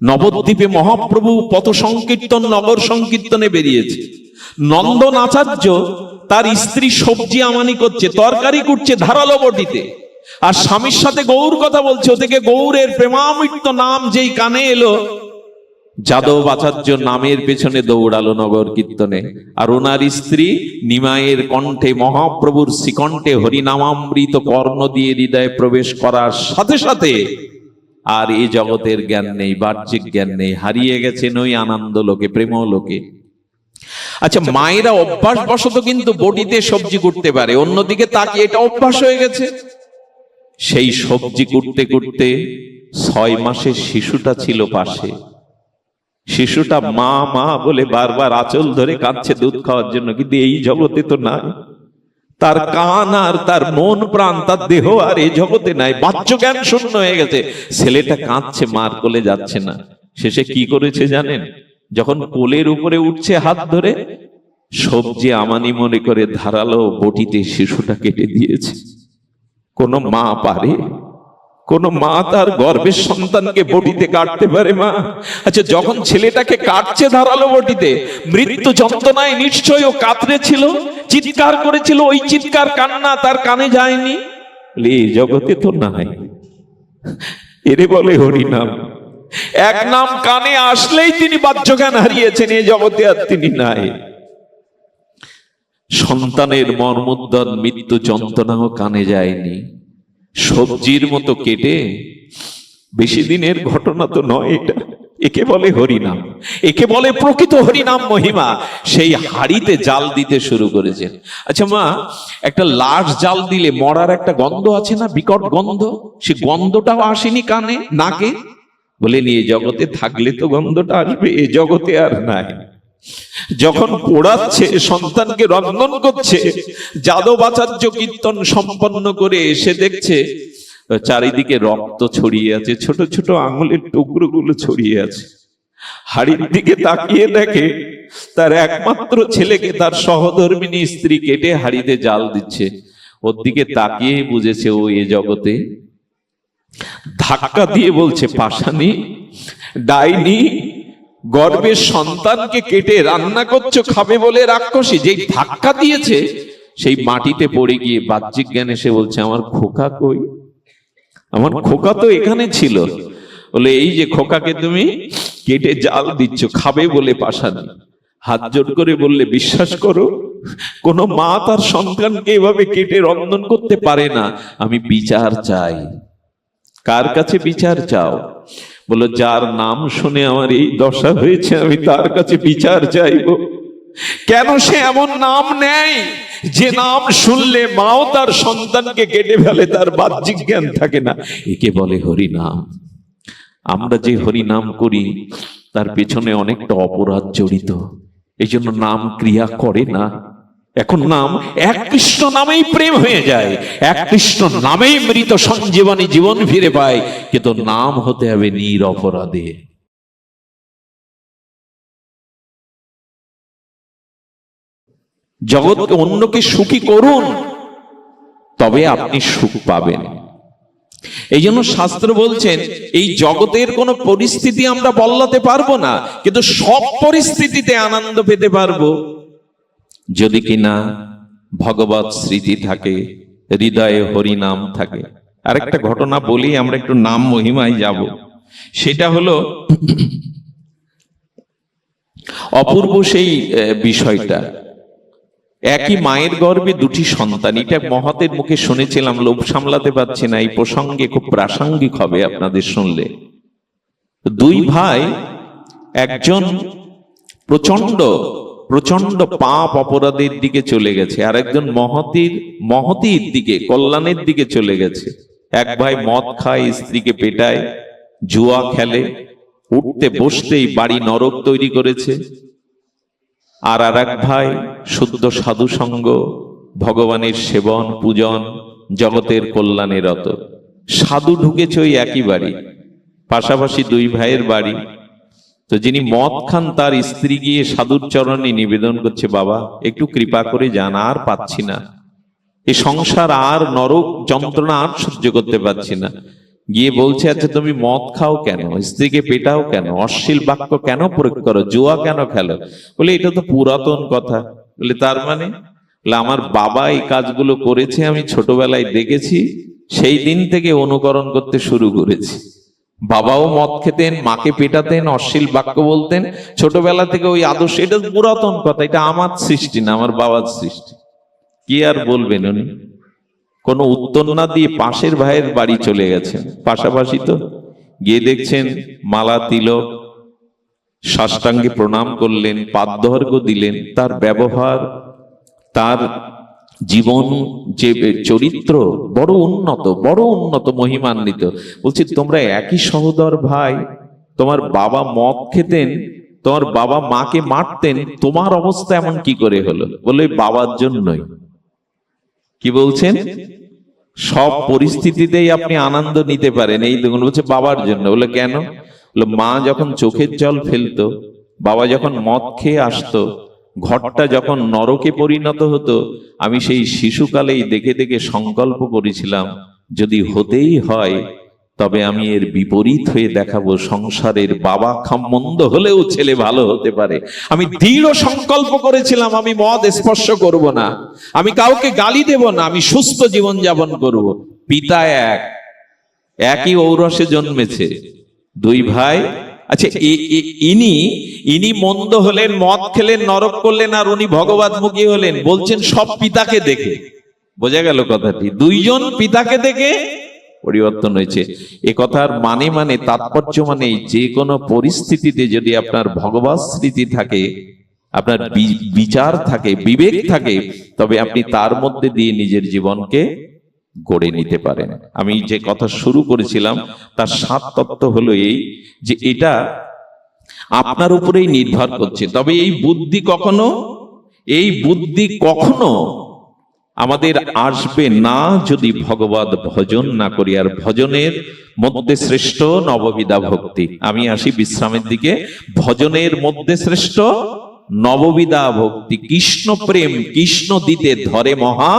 নবদ্বীপে মহাপ্রভু পথ সংকীর্তন নগর সংকীর্তনে বেরিয়েছে। নন্দন আচার্য তার স্ত্রী সবজি আমানি করছে, তরকারি করছে ধারালো বটিতে, আর স্বামীর সাথে গৌর কথা বলছে। ওদিকে গৌরের প্রেমামৃত নাম যেই কানে এলো, যাদব আচার্য নামের পেছনে দৌড়ালো নগর কীর্তনে। আর ওনার স্ত্রী নিমায়ের কণ্ঠে, মহাপ্রভুর শ্রীকণ্ঠে হরিনামামৃত কর্ণ দিয়ে হৃদয়ে প্রবেশ করার সাথে সাথে আর এই জগতের জ্ঞান নেই, বাহ্যিক জ্ঞান নেই, হারিয়ে গেছেন ওই আনন্দ লোকে, প্রেম লোকে। আচ্ছা, মায়েরা অভ্যাস বশত কিন্তু বটিতে সবজি কুটতে পারে, অন্যদিকে তাকে এটা অভ্যাস হয়ে গেছে। সেই সবজি কুটতে কুটতে 6 মাসের শিশুটা ছিল পাশে। শিশুটা মা মা বলে বারবার আঁচল ধরে কাঁদছে দুধ খাওয়ার জন্য, কিন্তু এই জগতে তো নাই। তার কান আর তার মন প্রাণ, তার দেহ আর এই জগতে নাই, বাহ্য জ্ঞান শূন্য হয়ে গেছে। ছেলেটা কাঁদছে, মার কোলে যাচ্ছে না। শেষে কি করেছে জানেন? যখন কোলের উপরে উঠছে হাত ধরে, সবজি আমানি মনে করে ধারালো বটিতে শিশুটা কেটে দিয়েছে। কোন মা পারে? কোন মা তার গর্ভের সন্তানকে বটিতে কাটতে পারে মা? আচ্ছা, যখন ছেলেটাকে কাটছে ধারালো বটিতে, মৃত্যু যন্ত্রণায় নিশ্চয় ও কাতরেছিল, চিৎকার করেছিল। ওই চিৎকার কান্না তার কানে যায়নি। এই জগতে তো নাই। এরে বলে হরিনাম। এক নাম কানে আসলেই তিনি বাহ্য জ্ঞান হারিয়েছেন, এই জগতে আর তিনি নাই। সন্তানের মর্মোদ্যত মৃত্যু যন্ত্রণাও কানে যায়নি। সবজির মতো কেটে, বেশি দিনের ঘটনা তো নয় এটা। একে বলে হরিনাম, একে বলে প্রকৃত হরিনাম মহিমা। সেই হাড়িতে জাল দিতে শুরু করেছেন। আচ্ছা মা, একটা লাশ জাল দিলে মরার একটা গন্ধ আছে না, বিকট গন্ধ, সে গন্ধটাও আসেনি কানে, নাকে? বলে নিয়ে জগতে থাকলে তো গন্ধটা আসবে, এ জগতে আর নাই। যখন পোড়াচ্ছে, সন্তানকে রন্ধন করছে, যাদব আচার্য কীর্তন সম্পন্ন করে এসে দেখছে চারিদিকে রক্ত ছড়িয়ে আছে, ছোট ছোট আঙুলের টুকরোগুলো ছড়িয়ে আছে। হাড়ির দিকে তাকিয়ে দেখে তার একমাত্র ছেলেকে তার সহধর্মিনী স্ত্রী কেটে হাড়িতে জাল দিচ্ছে। ওর দিকে তাকিয়ে বুঝেছে ও এ জগতে। ধাক্কা দিয়ে বলছে, পাশানি, ডাইনি, গর্ভের সন্তানকে কেটে রান্না করছো খাবে বলে রাক্ষসী। যেই ধাক্কা দিয়েছে সেই মাটিতে পড়ে গিয়ে বাহ্যিক জ্ঞান এসে বলছে, আমার খোকা কই? আমার খোকা তো এখানে ছিল। বলে, এই যে খোকাকে তুমি কেটে জাল দিচ্ছ খাবে বলে পাশানি। হাত জোড় করে বললে, বিশ্বাস করো, কোন মা তার সন্তানকে এভাবে কেটে রন্ধন করতে পারে না। আমি বিচার চাই। কার কাছে বিচার চাও? বলো, যার নাম শুনে আমার এই দশা হয়েছে, আমি তার কাছে বিচার চাইব। কেন সে এমন নাম নেয় যে নাম শুনলে মাও তার সন্তানকে কেটে ফেলে, তার বাহ্যিক জ্ঞান থাকে না? একে বলে হরিনাম। আমরা যে হরিনাম করি তার পেছনে অনেকটা অপরাধ জড়িত, এই জন্য নাম ক্রিয়া করে না। এখন নাম, এক কৃষ্ণ নামেই প্রেম হয়ে যায়, এক কৃষ্ণ নামেই মৃত সঞ্জীবনী জীবন ফিরে পায়। কিন্তু নাম হতে হবে নিরপরাধে। জগৎকে অন্যকে সুখী করুন, তবে আপনি সুখ পাবেন। এই জন্য শাস্ত্র বলছেন, এই জগতের কোন পরিস্থিতি আমরা বদলাতে পারবো না, কিন্তু সব পরিস্থিতিতে আনন্দ পেতে পারবো যদি কিনা ভগবত স্মৃতি থাকে, হৃদয়ে হরিনাম থাকে। আরেকটা ঘটনা বলি, আমরা একটু নাম মহিমায় যাব। সেটা হলো অপূর্ব সেই বিষয়টা। একই মায়ের গর্ভে দুটি সন্তান। এটা মহতের মুখে শুনেছিলাম, লোভ সামলাতে পারছি না, এই প্রসঙ্গে খুব প্রাসঙ্গিক হবে আপনাদের শুনলে। দুই ভাই, একজন প্রচন্ড পাপ অপরাধের দিকে চলে গেছে, আর একজন মহতির দিকে, কল্যাণের দিকে চলে গেছে। এক ভাই মদ খায়, স্ত্রীকে পেটায়, জুয়া খেলে, উঠতে বসতেই বাড়ি নরক তৈরি করেছে। আর এক ভাই শুদ্ধ সাধু সঙ্গ, ভগবানের সেবন পূজন, জগতের কল্যাণে রত। সাধু ঢুকেছে ওই একই বাড়ি, পাশাপাশি দুই ভাইয়ের বাড়ি। তো যিনি মদ খান তার স্ত্রী গিয়ে সাধুর চরণে নিবেদন করছে, বাবা একটু কৃপা করে যান, আর পাচ্ছি না, এই সংসার আর নরক যন্ত্রণা আর সহ্য করতে পারছি না। গিয়ে বলছে, আচ্ছা তুমি মদ খাও কেন, স্ত্রীকে পেটাও কেন, অশ্লীল বাক্য কেন প্রয়োগ করো, জুয়া কেন খেলো? বলে এটা তো পুরাতন কথা। বলে তার মানে? বলে আমার বাবা এই কাজগুলো করেছে, আমি ছোটবেলায় দেখেছি, সেই দিন থেকে অনুকরণ করতে শুরু করেছি। বাবাও মদ খেতেন, মাকে পেটাতেন, অশ্লীল বাক্য বলতেন, ছোটবেলা থেকে ওই আদর্শ। এটা পুরাতন কথা, এটা আমার সৃষ্টি না, আমার বাবার সৃষ্টি। কি আর বলবেন উনি? কোনো উত্তর না দিয়ে পাশের ভাইয়ের বাড়ি চলে গেছেন, পাশাপাশি তো। গিয়ে দেখছেন মালা তিলক, সাষ্টাঙ্গে প্রণাম করলেন, পাদর্ঘ্য দিলেন। তার ব্যবহার, তার জীবন, যে চরিত্র বড় উন্নত, বড় উন্নত, মহিমান্বিত। বলছি তোমরা একই সহোদর ভাই, তোমার বাবা মদ খেতেন, তোমার বাবা মাকে মারতেন, তোমার অবস্থা এমন কি করে হলো? বলে বাবার জন্যই। কি বলছেন? সব পরিস্থিতিতেই আপনি আনন্দ নিতে পারেন, এই দেখুন বলছে বাবার জন্য। বলে কেন? বলে মা যখন চোখের জল ফেলতো, বাবা যখন মদ খেয়ে আসতো, ঘরটা যখন নরকে পরিণত হতো, আমি সেই শিশুকালেই দেখে দেখে সংকল্প করেছিলাম, যদি হতেই হয় তবে আমি এর বিপরীত হয়ে দেখাবো। সংসারের বাবা মন্দ হলেও ছেলে ভালো হতে পারে। আমি দৃঢ় সংকল্প করেছিলাম, আমি মদ স্পর্শ করব না, আমি কাউকে গালি দেব না, আমি সুস্থ জীবন যাপন করব। পিতা একই ঔরসে জন্মেছে, দুই ভাই। আচ্ছা, ইনি মন্দ হলেন, মদ খেলেন, নরক করলেন, আর উনি ভগবতমুখী হলেন। বলছেন সব পিতাকে দেখে। বোঝা গেল কথাটি? দুইজন পিতাকে দেখে পরিবর্তন হয়েছে। এ কথার মানে তাৎপর্য মানে যে কোনো পরিস্থিতিতে যদি আপনার ভগবত স্মৃতি থাকে, আপনার বিচার থাকে, বিবেক থাকে, তবে আপনি তার মধ্যে দিয়ে নিজের জীবনকে গড়ে নিতে পারেন। আমি যে কথা শুরু করেছিলাম তার 7 তত্ত্ব হলো এই, যে এটা আপনার উপরেই নির্ভর করছে। তবে এই বুদ্ধি কখনো আমাদের আসবে না যদি ভগবত ভজন না করি। আর ভজনের মধ্যে শ্রেষ্ঠ নববিধা ভক্তি। আমি আসি বিশ্রামের দিকে। ভজনের মধ্যে শ্রেষ্ঠ নববিধা ভক্তি। কৃষ্ণ প্রেম, কৃষ্ণ দিতে ধরে মহা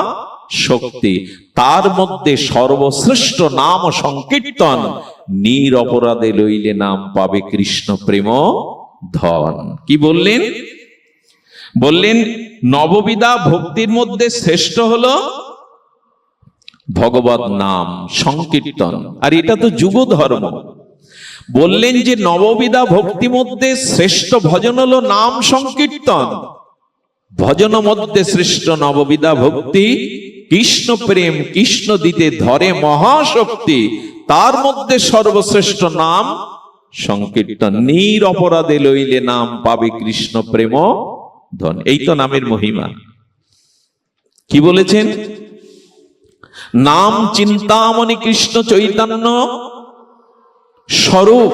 শক্তি। তার মধ্যে সর্বশ্রেষ্ঠ নাম সংকীর্তন। নিরপরাধে লইলে নাম পাবে কৃষ্ণ প্রেম ধন। কি বললেন? বললেন নববিধা ভক্তির মধ্যে শ্রেষ্ঠ হলো ভগবত নাম সংকীর্তন। আর এটা তো যুগ ধর্ম। বললেন যে নববিধা ভক্তি মধ্যে শ্রেষ্ঠ ভজন হলো নাম সংকীর্তন। ভজন মধ্যে শ্রেষ্ঠ নববিধা ভক্তি। কৃষ্ণ প্রেম, কৃষ্ণ দিতে ধরে মহাশক্তি। তার মধ্যে সর্বশ্রেষ্ঠ নাম সংকীর্তন। নিরপরাধে লইলে নাম পাবে কৃষ্ণ প্রেম ধন। এই তো নামের মহিমা। কি বলেছেন? নাম চিন্তামণি কৃষ্ণ চৈতন্য স্বরূপ,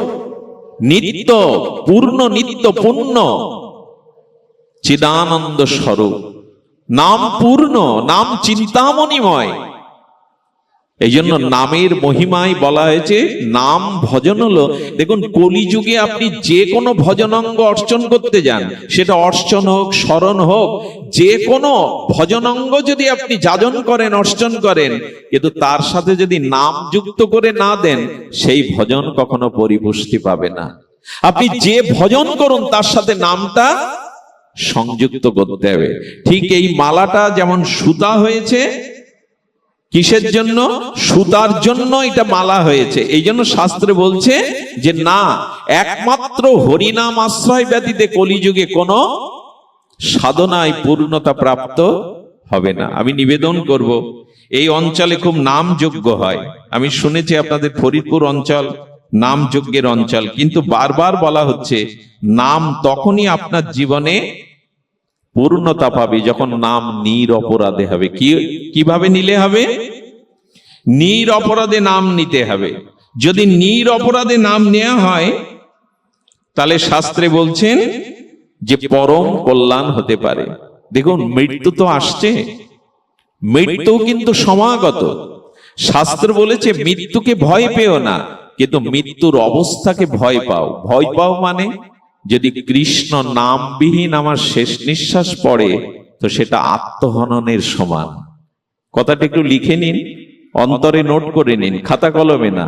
নিত্য পূর্ণ, নিত্য পূর্ণ চিদানন্দ স্বরূপ। নাম পূর্ণ, নাম চিন্তামণিময়। এই জন্য নামের মহিমায় বলা হয়েছে নাম ভজন হলো। দেখুন কলিযুগে আপনি যে কোনো ভজনাঙ্গ অর্চন করতে যান, সেটা অর্চন হোক, স্মরণ হোক, যে কোনো ভজনাঙ্গ যদি আপনি যাজন করেন, অর্চন করেন, কিন্তু তার সাথে যদি নাম যুক্ত করে না দেন, সেই ভজন কখনো পরিপুষ্টি পাবে না। আপনি যে ভজন করুন তার সাথে নামটা সংযুক্ত করতে হবে। ঠিক এই মালাটা যেমন সুতা হয়েছে, কিসের জন্য? সুতার জন্য এটা মালা হয়েছে। এই জন্য শাস্ত্রে বলছে যে না, একমাত্র হরিনাম আশ্রয় ব্যতীতে কলিযুগে কোন সাধনায় পূর্ণতা প্রাপ্ত হবে না। আমি নিবেদন করব, এই অঞ্চলে খুব নামযোগ্য হয়। আমি শুনেছি আপনাদের ফরিদপুর অঞ্চল নামযজ্ঞের অঞ্চল, কিন্তু বারবার বলা হচ্ছে নাম তখনই আপনার জীবনে পূর্ণতা পাবে যখন নাম নিরপরাধে হবে। কিভাবে নিলে হবে? নিরপরাধে নাম নিতে হবে। যদি নিরপরাধে নাম নেওয়া হয়, তাহলে শাস্ত্রে বলছেন যে পরম কল্যাণ হতে পারে। দেখুন মৃত্যু তো আসছে, মৃত্যু কিন্তু সমাগত। শাস্ত্র বলেছে মৃত্যুকে ভয় পেও না, কিন্তু মৃত্যুর অবস্থাকে ভয় পাও। ভয় পাও মানে যদি কৃষ্ণ নামবিহীন আমার শেষ নিঃশ্বাস পড়ে, তো সেটা আত্মহননের সমান। কথাটা একটু লিখে নিন। অন্তরে নোট করে নিন, খাতা কলমে না।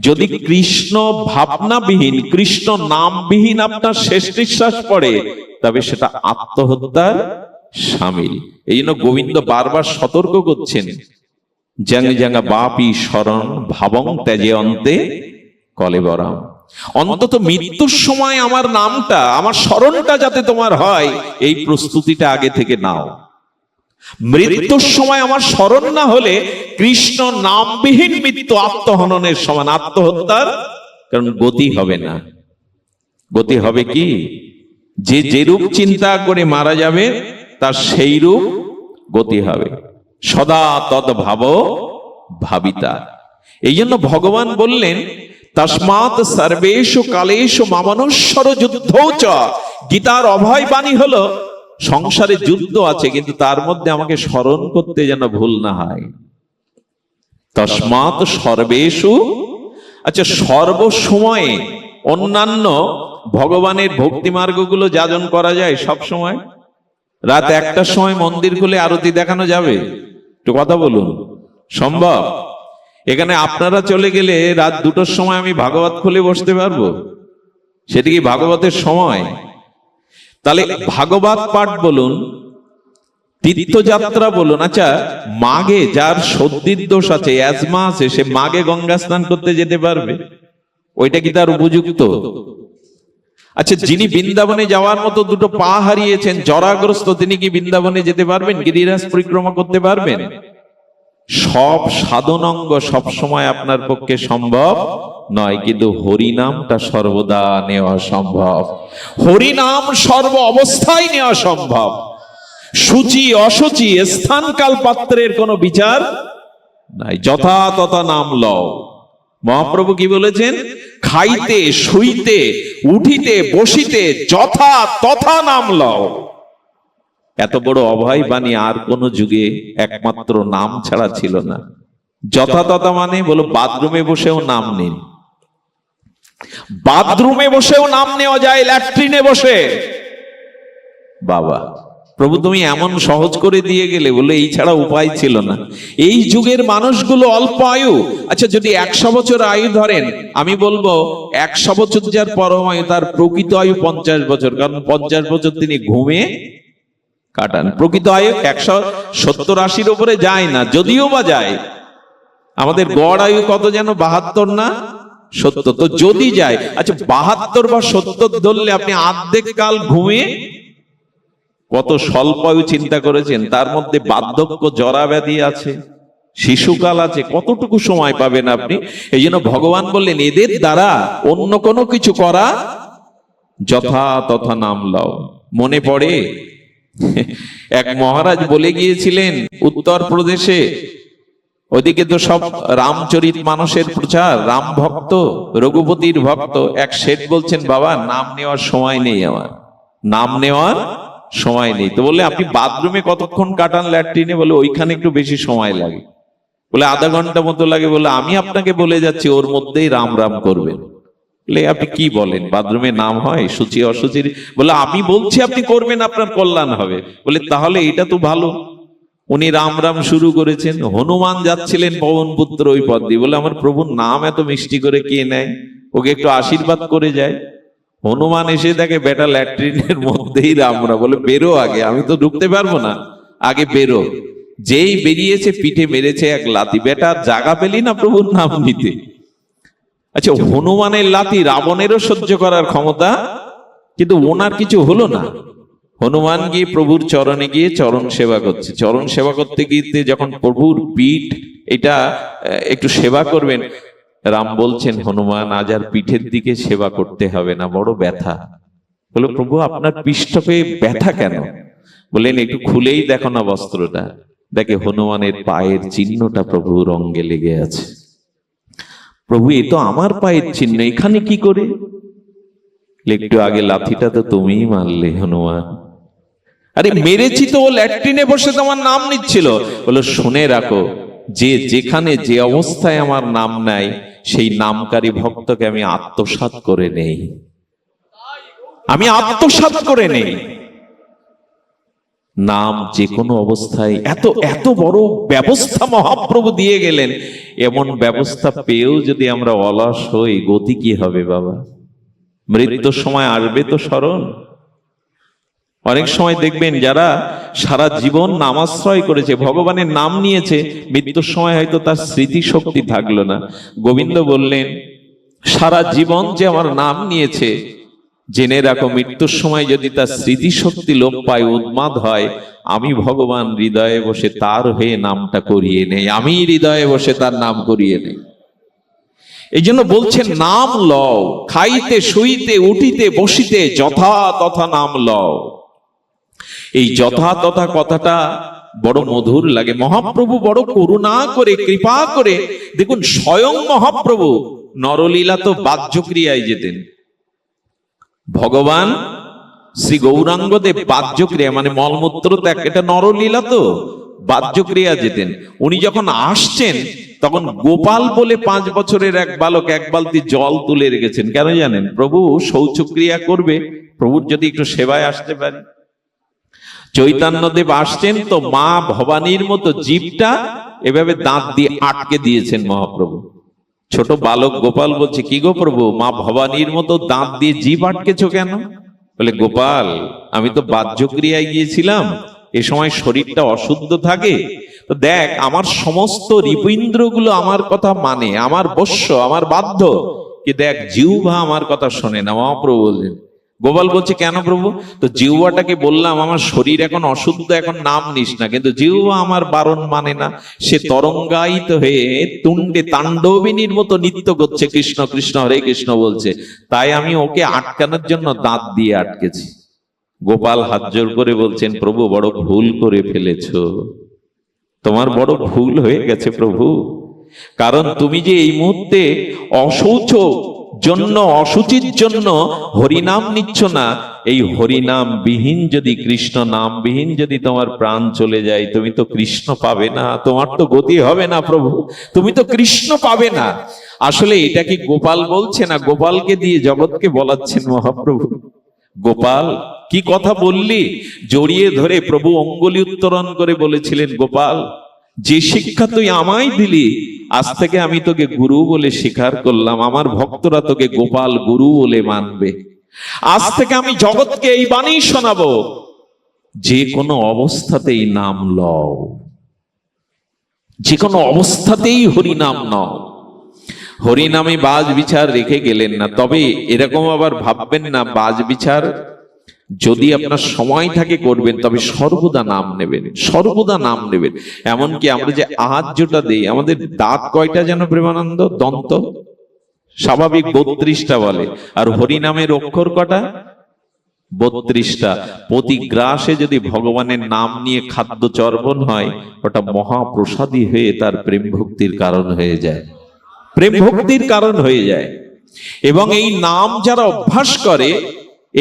যদি কৃষ্ণ ভাবনাবিহীন, কৃষ্ণ নামবিহীন আপনার শেষ নিঃশ্বাস পড়ে, তবে সেটা আত্মহত্যার শামিল। এই জন্য গোবিন্দ বারবার সতর্ক করছেন, জাঙ্গা জাঙ্গা বাপি শরণ ভাবং ত্যাজে অন্তে কলেবরাম। অন্তত মৃত্যুর সময় আমার নামটা, আমার স্মরণটা যাতে তোমার হয়, এই প্রস্তুতিটা আগে থেকে নাও। মৃত্যুর সময় আমার স্মরণ না হলে কৃষ্ণ নামবিহীন মৃত্যু আত্মহননের সমান, আত্মহত্যার। কারণ গতি হবে না। গতি হবে কি? যে যেরূপ চিন্তা করে মারা যাবে তার সেই রূপ গতি হবে। সদা তদ ভাব ভাবিতা। এই জন্য ভগবান বললেন, তস্মাৎ সর্বেষু কালেষু মামনুষ্যর যুদ্ধৌ চ। গীতার অভয় বাণী হলো, সংসারে যুদ্ধ আছে, কিন্তু তার মধ্যে আমাকে স্মরণ করতে যেন ভুল না হয়। তস্মাৎ সর্বেষু, আচ্ছা সর্বসময়ে অন্যান্য ভগবানের ভক্তি মার্গগুলো যাজন করা যায় সব সময়? রাত 1টার সময় মন্দির খুলে আরতি দেখানো যাবে? একটু কথা বলুন, সম্ভব? এখানে আপনারা চলে গেলে রাত 2টোর সময় আমি ভাগবত খুলে বসতে পারবো? সেটা কি ভাগবতের সময়? তাহলে ভাগবত পাঠ বলুন, তীর্থযাত্রা বলুন। আচ্ছা মাঘে যার সর্দির দোষ আছে, অ্যাজমা আছে, সে মাঘে গঙ্গা স্নান করতে যেতে পারবে? ওইটা কি তার উপযুক্ত? আচ্ছা যিনি বৃন্দাবনে যাওয়ার মতো 2টো পা হারিয়েছেন, জরাগ্রস্ত, তিনি কি বৃন্দাবনে যেতে পারবেন? গিরিরাজ পরিক্রমা করতে পারবেন? সব সাধনাঙ্গ সব সময় আপনার পক্ষে সম্ভব নয়, কিন্তু হরিনামটা সর্বদা নেওয়া সম্ভব। হরিনাম সর্ব অবস্থায় নেওয়া সম্ভব। সূচি অসুচি স্থান কাল পাত্রের কোনো বিচার নাই, যথা তথা নাম লও। মহাপ্রভু কি বলেছেন? খাইতে শুইতে উঠিতে বসিতে যথা তথা নাম লও। এত বড় অভয় বাণী আর কোন যুগে একমাত্র নাম ছাড়া ছিল না। যথা তথা মানে বলো বাথরুমে বসেও নাম নিন। বাথরুমে বসেও নাম নেওয়া যায়, ল্যাট্রিনে বসে। বাবা প্রভু তুমি এমন সহজ করে দিয়ে গেলে, বলে এই ছাড়া উপায় ছিল না। এই যুগের মানুষগুলো অল্প আয়ু। আচ্ছা যদি 100 বছর আয়ু ধরেন, আমি বলবো 100 বছর যার পরম আয়ু, তার প্রকৃত আয়ু 50 বছর। কারণ 50 বছর তিনি ঘুমে কাটান। প্রকৃত আয়ু 170-80-র উপরে যায় না, যদিও বা যায়। আমাদের গড় আয়ু কত যেন 72 না 70? তো যদি যায়, আচ্ছা 72 বা 70 ধরলে আপনি অর্ধেক কাল ঘুমিয়ে, কত স্বল্প আয়ু চিন্তা করেছেন? তার মধ্যে বার্ধক্য, জরা ব্যাধি আছে, শিশুকাল আছে, কতটুকু সময় পাবেন আপনি? এই জন্য ভগবান বললেন, এদের দ্বারা অন্য কোনো কিছু করা যথা তথা নাম লও। মনে পড়ে এক মহারাজ বলে গিয়েছিলেন উত্তরপ্রদেশে, ওইদিকে তো সব রামচরিত মানসের প্রচার, রাম ভক্ত, রঘুপতির ভক্ত। এক শেঠ বলছেন, বাবা নাম নেওয়ার সময় নেই, আমার নাম নেওয়ার সময় নেই। তো বলে আপনি বাথরুমে কতক্ষণ কাটান ল্যাট্রিনে? বলে ওইখানে একটু বেশি সময় লাগে। বলে আধা ঘন্টা মতো লাগে। বলে আমি আপনাকে বলে যাচ্ছি ওর মধ্যেই রাম রাম করবেন। বলে আপনি কি বলেন, বাথরুমে নাম হয় সূচি অসুচির? বলে আমি বলছি আপনি করবেন, আপনার কল্যাণ হবে। বলে তাহলে এটা তো ভালো। উনি রাম রাম শুরু করেছেন। হনুমান যাচ্ছিলেন পবন পুত্র ওই পথ দিয়ে। বলে আমার প্রভুর নাম এত মিষ্টি করে কে নেয়, ওকে একটু আশীর্বাদ করে যায়। হনুমান এসে দেখে বেটা ল্যাট্রিনের মধ্যেই রামরা। বলে বেরো আগে, আমি তো ঢুকতে পারবো না, আগে বেরো। যেই বেরিয়েছে পিঠে মেরেছে এক লাথি। বেটা জায়গা পেলি না প্রভুর নাম নিতে? আচ্ছা হনুমানের লাথি রাবণেরও সহ্য করার ক্ষমতা, কিন্তু ওনার কিছু হলো না। হনুমান গিয়ে প্রভুর চরণে গিয়ে চরণ সেবা করছে। চরণ সেবা করতে গিয়ে যখন প্রভুর পিঠ এটা একটু সেবা করবেন, রাম বলছেন, হনুমান আজ আর পিঠের দিকে সেবা করতে হবে না, বড় ব্যথা। বলে প্রভু আপনার পৃষ্ঠে ব্যথা কেন? বললেন একটু খুলেই দেখো না বস্ত্রটা। দেখে হনুমানের পায়ের চিহ্নটা প্রভুর অঙ্গে লেগে আছে। প্রভু এ তো আমার পায়ের চিহ্ন, এখানে কি করে? একটু আগে লাথিটা তো তুমিই মারলে হনুমান। আরে মেরেছি তো, ও ল্যাট্রিনে বসে তোমার নাম নিচ্ছিল। বলে শুনে রাখো, যে যেখানে যে অবস্থায় আমার নাম নাই, সেই নামকারী ভক্তকে আমি আত্মসাৎ করে নেই। আমি আত্মসাৎ করে নেই। নাম যে কোনো অবস্থায়, এত এত বড় ব্যবস্থা মহাপ্রভু দিয়ে গেলেন, এমন ব্যবস্থা পেয়েও যদি আমরা অলস হই, গতি কি হবে বাবা? মৃত্যুর সময় আসবে তো স্মরণ। অনেক সময় দেখবেন যারা সারা জীবন নামাশ্রয় করেছে, ভগবানের নাম নিয়েছে, মৃত্যুর সময় হয়তো তার স্মৃতি শক্তি থাকলো না। গোবিন্দ বললেন, সারা জীবন যে আমার নাম নিয়েছে, জেনে রাখো মৃত্যুর সময় যদি তার স্মৃতিশক্তি লোপ পায়, উন্মাদ হয়, আমি ভগবান হৃদয়ে বসে তার হয়ে নামটা করিয়ে নেই, আমি হৃদয়ে বসে তার নাম করিয়ে নেই। এই জন্য বলছেন নাম লও, খাইতে শুইতে উঠিতে বসিতে যথা তথা নাম লও। এই যথা তথা কথাটা বড় মধুর লাগে। মহাপ্রভু বড় করুণা করে, কৃপা করে, দেখুন স্বয়ং মহাপ্রভু নরলীলা তো বাহ্যক্রিয়ায় যেতেন। ভগবান শ্রী গৌরাঙ্গদেব বাহ্যক্রিয়া মানে মলমূত্র ত্যাগ, এটা নরলীলা তো, বাহ্যক্রিয়া যেতেন। উনি যখন আসছেন তখন গোপাল বলে 5 বছরের এক বালক এক বালতি জল তুলে রেখেছেন। কেন জানেন? প্রভু শৌচক্রিয়া করবে, প্রভুর যদি একটু সেবায় আসতে পারে। চৈতন্যদেব আসছেন তো মা ভবানীর মতো জীবটা এভাবে দাঁত দিয়ে আটকে দিয়েছেন মহাপ্রভু। ছোট বালক গোপাল বলছে, কি গো প্রভু, মা ভবানীর মতো দাঁত দিয়ে জীব আটকেছো কেন? বলে, গোপাল আমি তো বাহ্যক্রিয়ায় গিয়েছিলাম, এ সময় শরীরটা অশুদ্ধ থাকে, তো দেখ আমার সমস্ত হৃদইন্দ্রগুলো আমার কথা মানে, আমার বশ্য, আমার বাধ্য, কি দেখ জিহ্বা আমার কথা শোনে না। মহাপ্রভু বললেন, গোপাল বলছে, কেন প্রভু? তো জিহ্বাটাকে বললাম আমার শরীর এখন অশুদ্ধ, এখন নাম নিস না, কিন্তু জিহ্বা আমার বারণ মানে না। সে তরঙ্গায়িত হয়ে তুণ্ডে তাণ্ডবিনীর মতো নৃত্য করছে, কৃষ্ণ কৃষ্ণ হরে কৃষ্ণ বলছে, তাই আমি ওকে আটকানোর জন্য দাঁত দিয়ে আটকেছি। গোপাল হাত জোর করে বলছেন, প্রভু বড় ভুল করে ফেলেছো, তোমার বড় ভুল হয়ে গেছে প্রভু। কারণ তুমি যে এই মুহূর্তে অশৌচ জন্য, অসুচির জন্য হরিনাম নিচ্ছ না। এই হরিনাম বিহীন যদি, কৃষ্ণ নাম বিহীন যদি তোমার প্রাণ চলে যায়, তুমি তো কৃষ্ণ পাবে না, তোমার তো গতি হবে না প্রভু, তুমি তো কৃষ্ণ পাবে না। আসলে এটা কি গোপাল বলছে না, গোপালকে দিয়ে জগৎকে বলাচ্ছেন মহাপ্রভু। গোপাল কি কথা বললি? জড়িয়ে ধরে প্রভু অঙ্গুলি উত্তোলন করে বলেছিলেন, গোপাল যে শিক্ষা তুই আমায় দিলি, আজ থেকে আমি তোকে গুরু বলে স্বীকার করলাম, আমার ভক্তরা তোকে গোপাল গুরু বলে মানবে। আজ থেকে আমি জগৎকে এই বাণী শোনাবো, যে কোনো অবস্থাতেই নাম লও, যে কোনো অবস্থাতেই হরিনাম নাও। হরিনামে বাজ বিচার রেখে গেলেন না। তবে এরকম আবার ভাববেন না, বাজ বিচার যদি আপনার সময় থাকে করবেন, তবে সর্বদা নাম নেবেন, সর্বদা নাম নেবেন। এমনকি আমরা যে আহার্যটা দেই, আমাদের দাঁত কয়টা যেন প্রেমানন্দ? দন্ত স্বাভাবিক 32টা বলে, আর হরিনামের অক্ষর কটা? 32টা। প্রতি গ্রাসে যদি ভগবানের নাম নিয়ে খাদ্য চর্বণ হয়, ওটা মহাপ্রসাদী হয়ে তার প্রেম ভক্তির কারণ হয়ে যায়, প্রেম ভক্তির কারণ হয়ে যায়। এবং এই নাম যারা অভ্যাস করে,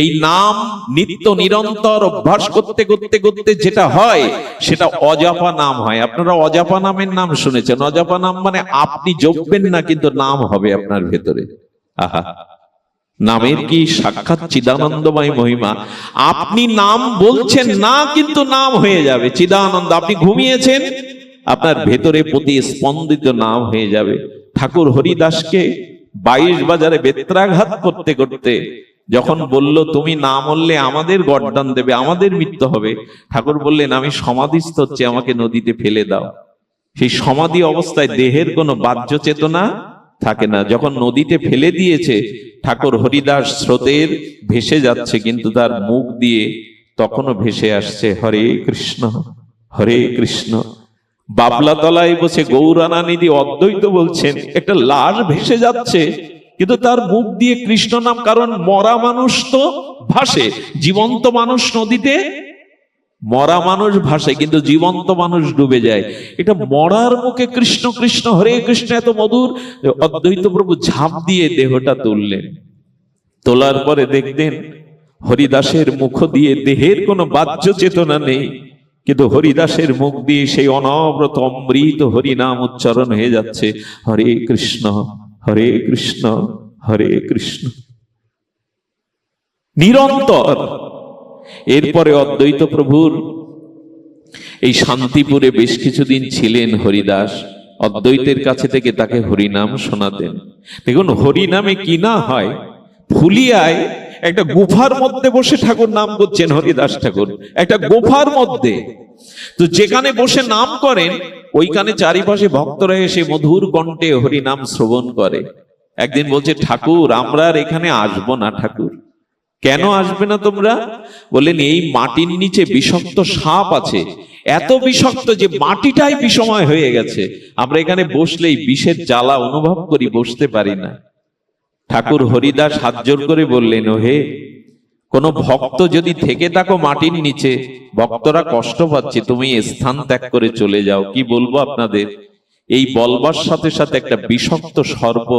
এই নাম নিত্য নিরন্তর অভ্যাস করতে করতে করতে যেটা হয়, সেটা অজাপা নাম হয়। আপনারা অজাপা নামের নাম শুনেছেন? অজাপা নাম মানে আপনি জপবেন না, কিন্তু নাম হবে আপনার ভেতরে। আহা, নামের কি সাক্ষাৎ চিদানন্দময় মহিমা। আপনি নাম বলছেন না, কিন্তু নাম হয়ে যাবে চিদানন্দ। আপনি ঘুমিয়েছেন, আপনার ভেতরে প্রতি স্পন্দিত নাম হয়ে যাবে। ঠাকুর হরিদাসকে 22 বাজারে বেত্রাঘাত করতে করতে যখন বলল, তুমি না মরলে আমাদের গর্দান দেবে, আমাদের মৃত্যু হবে, ঠাকুর বললেন, আমি সমাধিস্থ হচ্ছে, আমাকে নদীতে ফেলে দাও। সেই সমাধি অবস্থায় দেহের কোনো বাহ্য চেতনা থাকে না। যখন নদীতে ফেলে দিয়েছে, ঠাকুর হরিদাস স্রোতের ভেসে যাচ্ছে, কিন্তু তার মুখ দিয়ে তখনও ভেসে আসছে হরে কৃষ্ণ হরে কৃষ্ণ। বাবলা তলায় বসে গৌরানানিধি অদ্বৈত বলছেন, একটা লাশ ভেসে যাচ্ছে, কিন্তু তার মুখ দিয়ে কৃষ্ণ নাম। কারণ মরা মানুষ তো ভাসে, জীবন্ত মানুষ নদীতে, মরা মানুষ ভাসে, কিন্তু জীবন্ত মানুষ ডুবে যায়। এটা মরার মুখে কৃষ্ণ কৃষ্ণ হরে কৃষ্ণ এত মধুর। অদ্বৈত প্রভু ঝাঁপ দিয়ে দেহটা তুললেন। তোলার পরে দেখতেন হরিদাসের মুখ দিয়ে দেহের কোনো বাহ্য চেতনা নেই, কিন্তু হরিদাসের মুখ দিয়ে সেই অনবরত অমৃত হরিনাম উচ্চারণ হয়ে যাচ্ছে, হরে কৃষ্ণ হরে কৃষ্ণ হরে কৃষ্ণ, নিরন্তর। এরপরে অদ্বৈত প্রভুর এই শান্তিপুরে বেশ কিছুদিন ছিলেন হরিদাস। অদ্বৈতের কাছে থেকে তাকে হরিনাম শোনাতেন। দেখুন হরিনামে কি না হয়। ফুলিয়ায় একটা গুফার মধ্যে বসে ঠাকুর নাম করছেন, হরিদাস ঠাকুর একটা গুফার মধ্যে। তো যেখানে বসে নাম করেন ওইখানে চারিপাশে ভক্তরা এসে মধুর কণ্ঠে হরিনাম শ্রবণ করে। একদিন বলছে, ঠাকুর আমরা আর এখানে আসবো না। ঠাকুর, কেন আসবে না তোমরা? বললেন, এই মাটির নিচে বিষাক্ত সাপ আছে, এত বিষাক্ত যে মাটিটাই বিষময় হয়ে গেছে। আমরা এখানে বসলেই বিষের জ্বালা অনুভব করি, বসতে পারি না। ঠাকুর হরিদাস হাত জোর করে বললেন, ও হে, কোন ভক্ত যদি থেকে থাকো মাটির নিচে, ভক্তরা কষ্ট পাচ্ছে, তুমি স্থান ত্যাগ করে চলে যাও। কি বলবো আপনাদের, এই বলবার সাথে সাথে একটা বিষাক্ত সর্প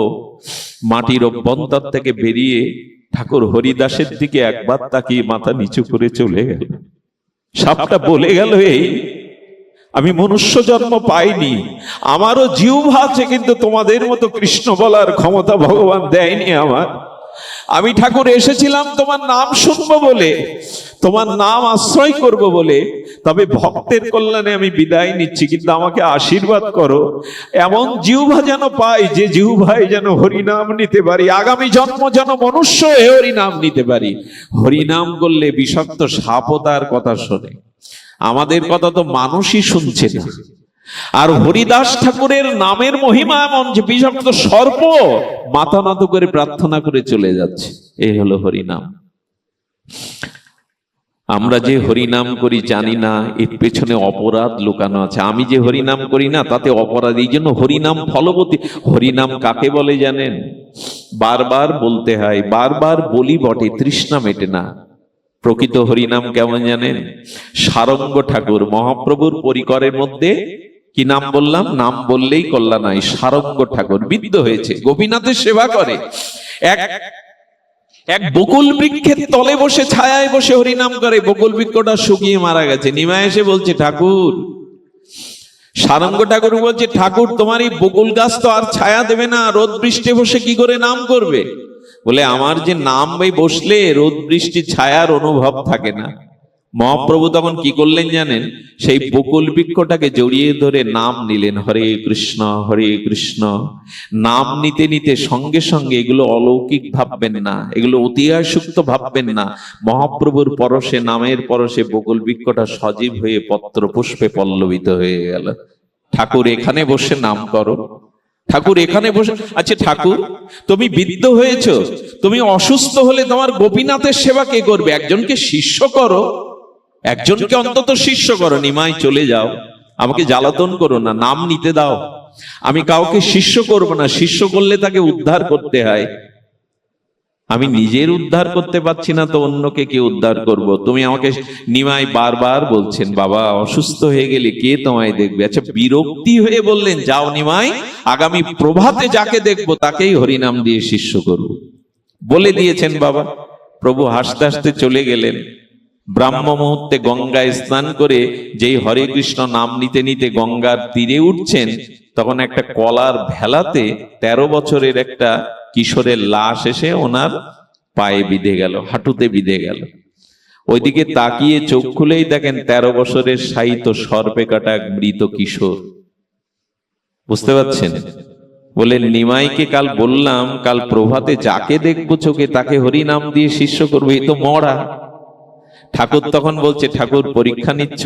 মাটির অভ্যন্তর থেকে বেরিয়ে ঠাকুর হরিদাসের দিকে একবার তাকিয়ে মাথা নিচু করে চলে গেল। সাপটা বলে গেল, এই আমি মনুষ্য জন্ম পাইনি, আমারও জিহ্বা আছে, কিন্তু তোমাদের মতো কৃষ্ণ বলার ক্ষমতা ভগবান দেয়নি আমার। আমি ঠাকুর এসেছিলাম তোমার নাম শুনবো বলে, তোমার নাম আশ্রয় করব বলে, তবে ভক্তের কল্যাণে আমি বিদায় নিচ্ছি, কিন্তু আমাকে আশীর্বাদ করো, এমন জিহ্বা যেন পাই যে জিহ্বায় যেন হরিনাম নিতে পারি, আগামী জন্ম যেন মনুষ্য হয়ে হরিনাম নিতে পারি। হরিনাম করলে বিষাক্ত সাপও তার কথা শোনে, আমাদের কথা তো মানুষই শুনছে না। আর হরিদাস ঠাকুরের নামের মহিমা এমন যে বিষাক্ত সর্প মাথা নত করে প্রার্থনা করে চলে যাচ্ছে। এই হলো হরিনাম। আমরা যে হরিনাম করি জানি না এর পেছনে অপরাধ লুকানো আছে। আমি যে হরিনাম করি না তাতে অপরাধ, এই জন্য হরিনাম ফলবতী। হরিনাম কাকে বলে জানেন? বারবার বলতে হয়, বারবার বলি বটে, তৃষ্ণা মেটে না। প্রকৃত হরিনাম কেমন জানেন? সারঙ্গ ঠাকুর মহাপ্রভুর পরিকরের মধ্যে কি নাম বললাম? নাম বললেই কল্যাণ হয়। সারঙ্গ ঠাকুর বিদ্ধ হয়েছে, গোপীনাথের সেবা করে। এক বকুল বৃক্ষের তলে বসে, ছায়ায় বসে হরিনাম করে। বকুল বৃক্ষটা শুকিয়ে মারা গেছে। নিমাই এসে বলছে, ঠাকুর, সারঙ্গ ঠাকুর বলছে, ঠাকুর তোমার এই বকুল গাছ তো আর ছায়া দেবে না, রোদ বৃষ্টি বসে কি করে নাম করবে? বলে, আমার যে নাম বসলে রোদ বৃষ্টি ছায়ার অনুভব থাকে না। মহাপ্রভু তখন কি করলেন জানেন? সেই বকুল বৃক্ষটাকে জড়িয়ে ধরে নাম নিলেন, হরে কৃষ্ণ হরে কৃষ্ণ। নাম নিতে নিতে সঙ্গে সঙ্গে, এগুলো অলৌকিক ভাববেন না, এগুলো অতিহাসুক্ত ভাববেন না, মহাপ্রভুর পরশে, নামের পরশে বকুল বৃক্ষটা সজীব হয়ে পত্র পুষ্পে পল্লবিত হয়ে গেল। ঠাকুর এখানে বসে নাম করো, ঠাকুর এখানে বসে। আচ্ছা ঠাকুর, তুমি বিদ্ধ হয়েছো, তুমি অসুস্থ হলে তোমার গোপীনাথের সেবা কে করবে? একজনকে শিষ্য করো, একজনকে অন্তত শিষ্য করো। নিমাই চলে যাও, আমাকে জ্বালাতন করো না, নাম নিতে দাও। আমি কাউকে শিষ্য করব না, শিষ্য করলে তাকে উদ্ধার করতে হয়। আমি নিজের উদ্ধার করতে পারছি না, তো অন্যকে কে উদ্ধার করব? তুমি আমাকে। নিমাই বারবার বলছেন, বাবা অসুস্থ হয়ে গেলে কে তোমায় দেখবে? আচ্ছা, বিরক্তি হয়ে বললেন, যাও নিমাই, আগামী প্রভাতে যাকে দেখবো তাকেই হরিনাম দিয়ে শিষ্য করব। বলে দিয়েছেন বাবা। প্রভু হাসতে হাসতে চলে গেলেন। ব্রাহ্ম মুহূর্তে গঙ্গায় স্নান করে যেই হরে কৃষ্ণ নাম নিতে নিতে গঙ্গার তীরে উঠছেন, তখন একটা কলার ভেলাতে 13 বছরের একটা কিশোরের লাশ এসে ওনার পায়ে বিঁধে গেল, হাঁটুতে বিঁধে গেল। ওইদিকে তাকিয়ে চোখ খুলেই দেখেন 13 বছরের শায়িত সর্পে কাটা এক মৃত কিশোর। বুঝতে পারছেন? বলেন, নিমাইকে কাল বললাম, কাল প্রভাতে যাকে দেখবো চোখে তাকে হরিনাম দিয়ে শিষ্য করবে, এই তো মরা। ঠাকুর তখন বলছে, ঠাকুর পরীক্ষা নিচ্ছ,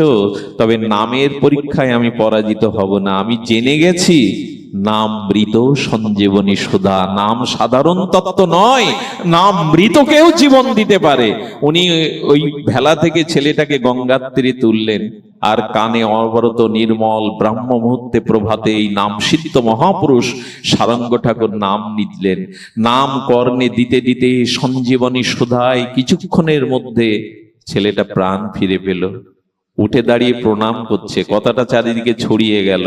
তবে নামের পরীক্ষায় আমি পরাজিত হব না। আমি জেনে গেছি নাম মৃত সঞ্জীবনী সুধা। নাম সাধারণ তত্ত্ব নয়, নাম মৃতকেও জীবন দিতে পারে। উনি ওই ভেলা থেকে ছেলেটাকে গঙ্গার তীরে তুললেন, আর কানে অবরত নির্মল ব্রাহ্ম মুহূর্তে প্রভাতে এই নাম সিদ্ধ মহাপুরুষ সারঙ্গ ঠাকুর নাম নিলেন। নাম কর্ণে দিতে দিতে সঞ্জীবনী সুধায় কিছুক্ষণের মধ্যে ছেলেটা প্রাণ ফিরে পেল। উঠে দাঁড়িয়ে প্রণাম করছে, কথাটা চারিদিকে ছড়িয়ে গেল।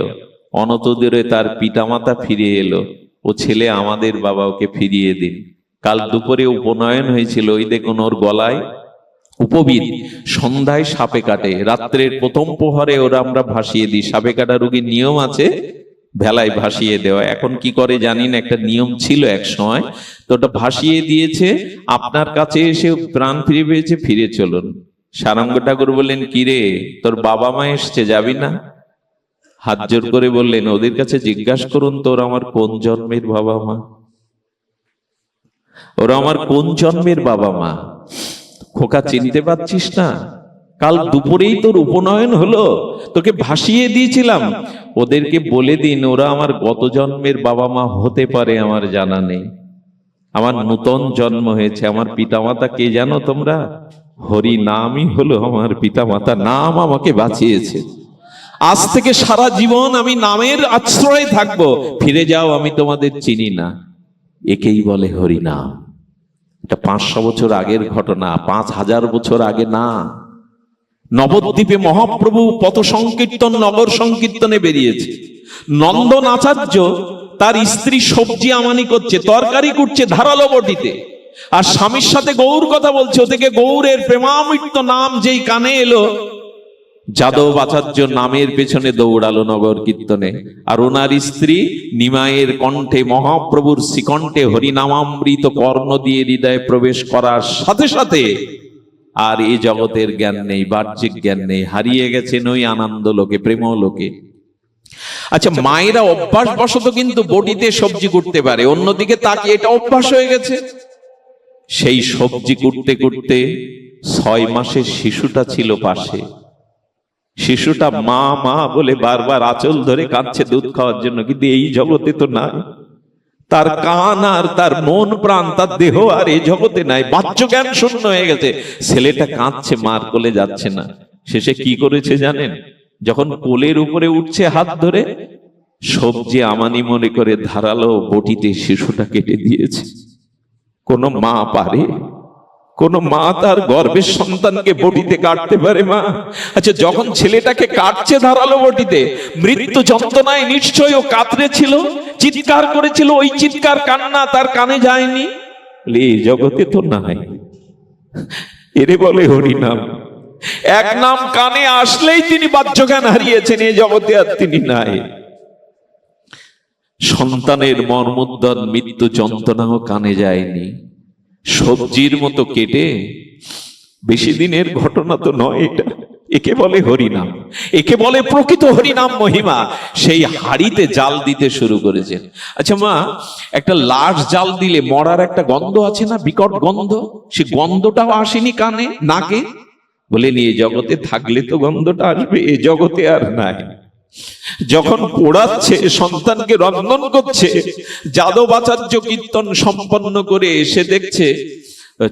অনতদূরে তার পিতামাতা ফিরে এলো, ও ছেলে আমাদের বাবা, ওকে ফিরিয়ে দিন। কাল দুপুরে উপনয়ন হয়েছিল, ওই দেখুন ওর গলায় উপবিদ। সন্ধ্যায় সাপে কাটে, রাত্রের প্রথম প্রহরে ওরা আমরা ভাসিয়ে দিই। সাপে কাটা রোগীর নিয়ম আছে ভেলায় ভাসিয়ে দেওয়া। এখন কি করে জানি না, একটা নিয়ম ছিল এক সময়, তো ওটা ভাসিয়ে দিয়েছে। আপনার কাছে এসে প্রাণ ফিরে পেয়েছে, ফিরে চলুন। সারঙ্গ ঠাকুর বললেন, কিরে তোর বাবা মা এসছে, যাবি না? হাত জোর করে বললেন, ওদের কাছে জিজ্ঞাসা করুন তোর আমার কোন জন্মের বাবা মা, ওরা আমার কোন জন্মের বাবা মা। খোকা চিনতে পারছিস না? কাল দুপুরেই তোর উপনয়ন হলো, তোকে ভাসিয়ে দিয়েছিলাম, ওদেরকে বলে দিন ওরা আমার গত জন্মের বাবা মা হতে পারে, আমার জানা নেই। আমার নূতন জন্ম হয়েছে। আমার পিতামাতা কে জানো তোমরা? হরি নামই হলো আমার পিতামাতা, নাম আমাকে বাঁচিয়েছে। আজ থেকে সারা জীবন আমি নামের আশ্রয়ে থাকবো। ফিরে যাও, আমি তোমাদের চিনি না। একেই বলে হরি নাম। এটা 500 বছর আগের ঘটনা, 5000 বছর আগে না। নবদ্বীপে মহাপ্রভু পথ সংকীর্তন, নগর সংকীর্তনে বেরিয়েছে। নন্দন আচার্য তার স্ত্রী সবজি আমানি করছে, তরকারি করছে ধারালো বটিতে, আর স্বামীর সাথে গৌর কথা বলছে। ওদিকে গৌরের প্রেমামৃত নাম যেই কানে এলো, যাদব আচার্য নামের পেছনে দৌড়ালো নগর কীর্তনে। আর ওনার স্ত্রী নিমায়ের কণ্ঠে, মহাপ্রভুর শ্রীকণ্ঠে হরিনামামৃত কর্ণ দিয়ে হৃদয়ে প্রবেশ করার সাথে সাথে আর এই জগতের জ্ঞান নেই, বাহ্যিক জ্ঞান নেই, হারিয়ে গেছেন ওই আনন্দ লোকে, প্রেম লোকে। আচ্ছা, মায়েরা অভ্যাস বশত কিন্তু বটিতে সবজি কুটতে পারে, অন্যদিকে তাকে এটা অভ্যাস হয়ে গেছে। সেই সবজি কুটতে কুটতে 6 মাসের শিশুটা ছিল পাশে। শিশুটা মা মা বলে বারবার আঁচল ধরে কাঁদছে দুধ খাওয়ার জন্য, কিন্তু এই জগতে তো নাই। তার কান আর তার মন প্রাণ, তার দেহ আর এই জগতে নাই, বাহ্য জ্ঞান শূন্য হয়ে গেছে। ছেলেটা কাঁদছে, মার কোলে যাচ্ছে না। শেষে কি করেছে জানেন? যখন কোলের উপরে উঠছে হাত ধরে, সবজি আমানি মনে করে ধারালো বটিতে শিশুটা কেটে দিয়েছে। কোন মা পারে? কোন মা তার গর্ভের সন্তানকে বটিতে কাটতে পারে মা? আচ্ছা, যখন ছেলেটাকে কাটছে ধারালো বটিতে, মৃত্যু যন্ত্রণায় নিশ্চয় ও কাতরেছিল, চিৎকার করেছিল। ওই চিৎকার কান্না তার কানে যায়নি। এই জগতে তো নাই। এরে বলে হরিনাম। এক নাম কানে আসলেই তিনি বাহ্য জ্ঞান হারিয়েছেন, এই জগতে আর তিনি নাই। সন্তানের মর্মোদ্যত মৃত্যু যন্ত্রণাও কানে যায়নি। সবজির মতো কেটে, বেশি দিনের ঘটনা তো নয় এটা। একে বলে হরিনাম, একে বলে প্রকৃত হরিনাম মহিমা। সেই হাড়িতে জাল দিতে শুরু করেছেন। আচ্ছা মা, একটা লাশ জাল দিলে মরার একটা গন্ধ আছে না, বিকট গন্ধ, সে গন্ধটাও আসেনি কানে, নাকে। বলে নিয়ে জগতে থাকলে তো গন্ধটা আসবে, এ জগতে আর নাই। যখন পোড়াচ্ছে, সন্তানকে রন্ধন করছে, যাদব আচার্য কীর্তন সম্পন্ন করে এসে দেখছে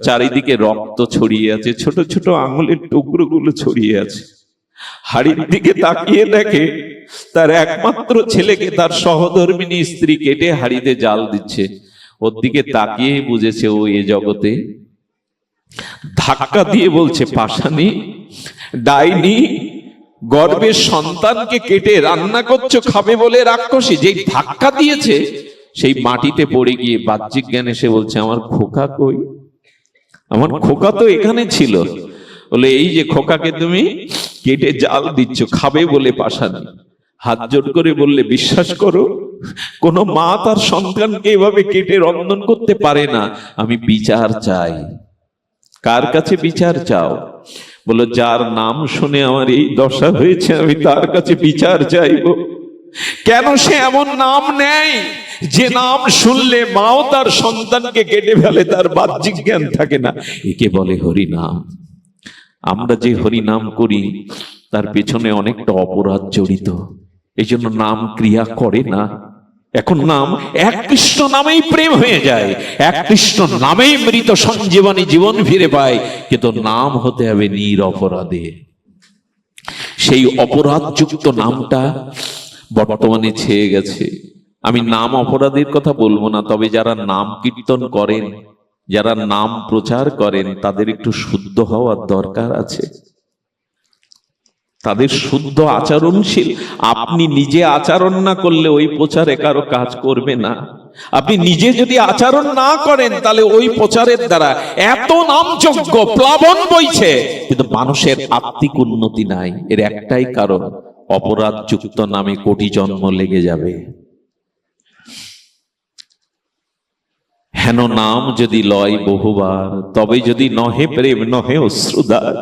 চারিদিকে রক্ত ছড়িয়ে আছে, ছোট ছোট আঙুলের টুকরোগুলো ছড়িয়ে আছে। হাড়ির দিকে তাকিয়ে দেখে তার একমাত্র ছেলেকে তার সহধর্মিনী স্ত্রী কেটে হাড়িতে জাল দিচ্ছে। ওর দিকে তাকিয়ে বুঝেছে ও এ জগতে। ধাক্কা দিয়ে বলছে, পাশানি, ডাইনি, গর্ভের সন্তানকে কেটে রান্না করছো খাবে বলে রাক্ষসী। যেই ধাক্কা দিয়েছে, সেই মাটিতে পড়ে গিয়ে বাহ্যিক জ্ঞান এসে বলছে, আমার খোকা কই? আমার খোকা তো এখানে ছিল। বলে, এই যে খোকাকে তুমি কেটে জাল দিচ্ছ খাবে বলে পাশানি। হাত জোড় করে বললে, বিশ্বাস করো, কোন মা তার সন্তানকে এভাবে কেটে রন্ধন করতে পারে না। আমি বিচার চাই। কার কাছে বিচার চাও? বলো, যার নাম শুনে আমার এই দশা হয়েছে, আমি তার কাছে বিচার চাইব। কেন সে এমন নাম নেয় যে নাম শুনলে মাও তার সন্তানকে কেটে ফেলে, তার বাহ্যিক জ্ঞান থাকে না? একে বলে হরিনাম। আমরা যে হরিনাম করি তার পেছনে অনেকটা অপরাধ জড়িত, এই জন্য নাম ক্রিয়া করে না। এখন নাম, এক কৃষ্ণ নামেই প্রেম হয়ে যায়, এক কৃষ্ণ নামেই মৃত সঞ্জীবনী জীবন ফিরে পায়। কিন্তু নাম হতে হবে নিরপরাধে। সেই অপরাধযুক্ত নামটা বর্তমানে ছেয়ে গেছে। আমি নাম অপরাধের কথা বলবো না, তবে যারা নাম কীর্তন করেন, যারা নাম প্রচার করেন, তাদের একটু শুদ্ধ হওয়ার দরকার আছে। তাদের শুদ্ধ আচরণশীল। আপনি নিজে আচরণ না করলে ওই প্রচারে কারো কাজ করবে না। আপনি নিজে যদি আচরণ না করেন, তাহলে ওই প্রচারের দ্বারা এত নামযজ্ঞ প্লাবন বইছে, কিন্তু মানুষের আত্মিক উন্নতি নাই। এর একটাই কারণ, অপরাধযুক্ত নামে কোটি জন্ম লেগে যাবে। হেন নাম যদি লয় বহুবার, তবে যদি নহে প্রেম নহে অশ্রুধার।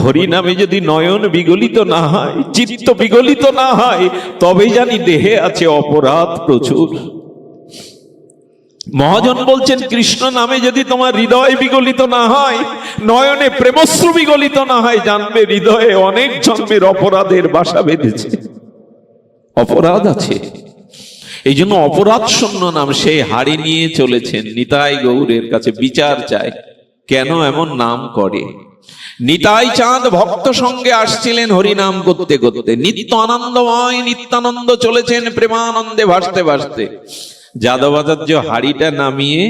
হরি নামে যদি নয়ন বিগলিত না হয়, চিত্ত বিগলিত না হয়, তবে জানি দেহে আছে অপরাধ প্রচুর। মহাজন বলছেন, কৃষ্ণ নামে যদি তোমার হৃদয় বিগলিত না হয়, নয়নে প্রেমশ্রু বিগলিত না হয়, জানবে হৃদয়ে অনেক জন্মের অপরাধের বাসা বেঁধেছে, অপরাধ আছে। এই জন্য অপরাধ শূন্য নাম সে হাড়ি নিয়ে চলেছেন নিতাই গৌরের কাছে, বিচার চায় কেন এমন নাম করে। নিতাই চাঁদ ভক্ত সঙ্গে আসছিলেন হরিনাম করতে করতে, নিত্য আনন্দময় নিত্যানন্দ চলেছেন প্রেমানন্দে ভাসতে ভাসতে। যাদবাচার্য হাড়িটা নামিয়ে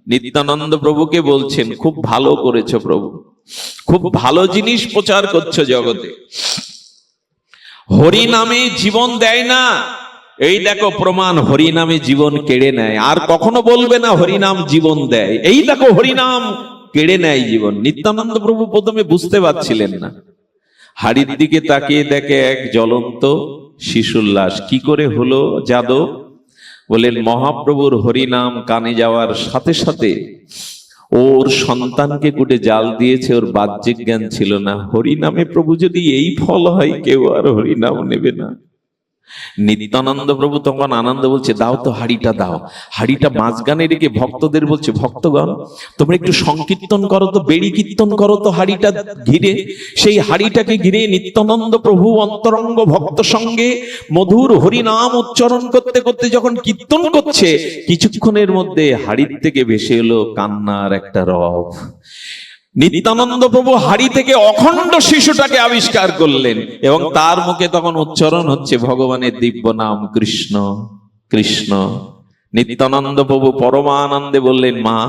নিত্যানন্দ প্রভুকে বলছেন, খুব ভালো করেছো প্রভু, খুব ভালো জিনিস প্রচার করছো জগতে। হরি নামে জীবন দেয় না, এই দেখো প্রমাণ, হরিনামে জীবন কেড়ে নেয়। আর কখনো বলবে না হরিনাম জীবন দেয়, এই দেখো হরিনাম কেড়ে নেয় জীবন। নিত্যানন্দ প্রভু প্রথমে বুঝতে পারছিলেন না, হাড়ির দিকে তাকিয়ে দেখে এক জ্বলন্ত শিশুর লাশ। কি করে হলো যাদব? বলেন, মহাপ্রভুর হরিনাম কানে যাওয়ার সাথে সাথে ওর সন্তানকে কুটে জাল দিয়েছে, ওর বাহ্যিক জ্ঞান ছিল না। হরিনামে প্রভু যদি এই ফল হয়, কেউ আর হরিনাম নেবে না। নিত্যানন্দ প্রভু তখন আনন্দ বলছে, দাও তো হাড়িটা দাও। হাড়িটা মাঝখানে রেখে ভক্তদের বলছে, ভক্তগণ তোমরা একটু সংকীর্তন করো তো, বেড়ি কীর্তন করো তো হাড়িটা ঘিরে। সেই হাড়িটাকে ঘিরে নিত্যানন্দ প্রভু অন্তরঙ্গ ভক্ত সঙ্গে মধুর হরিনাম উচ্চারণ করতে করতে যখন কীর্তন করছে, কিছুক্ষণের মধ্যে হাড়ির থেকে ভেসে এলো কান্নার একটা রব। নিত্যানন্দ প্রভু হাড়ি থেকে অখণ্ড শিশুটাকে আবিষ্কার করলেন এবং তার মুখে তখন উচ্চারণ হচ্ছে ভগবানের দিব্য নাম কৃষ্ণ কৃষ্ণ। নিত্যানন্দ প্রভু পরমানন্দে বললেন, মা,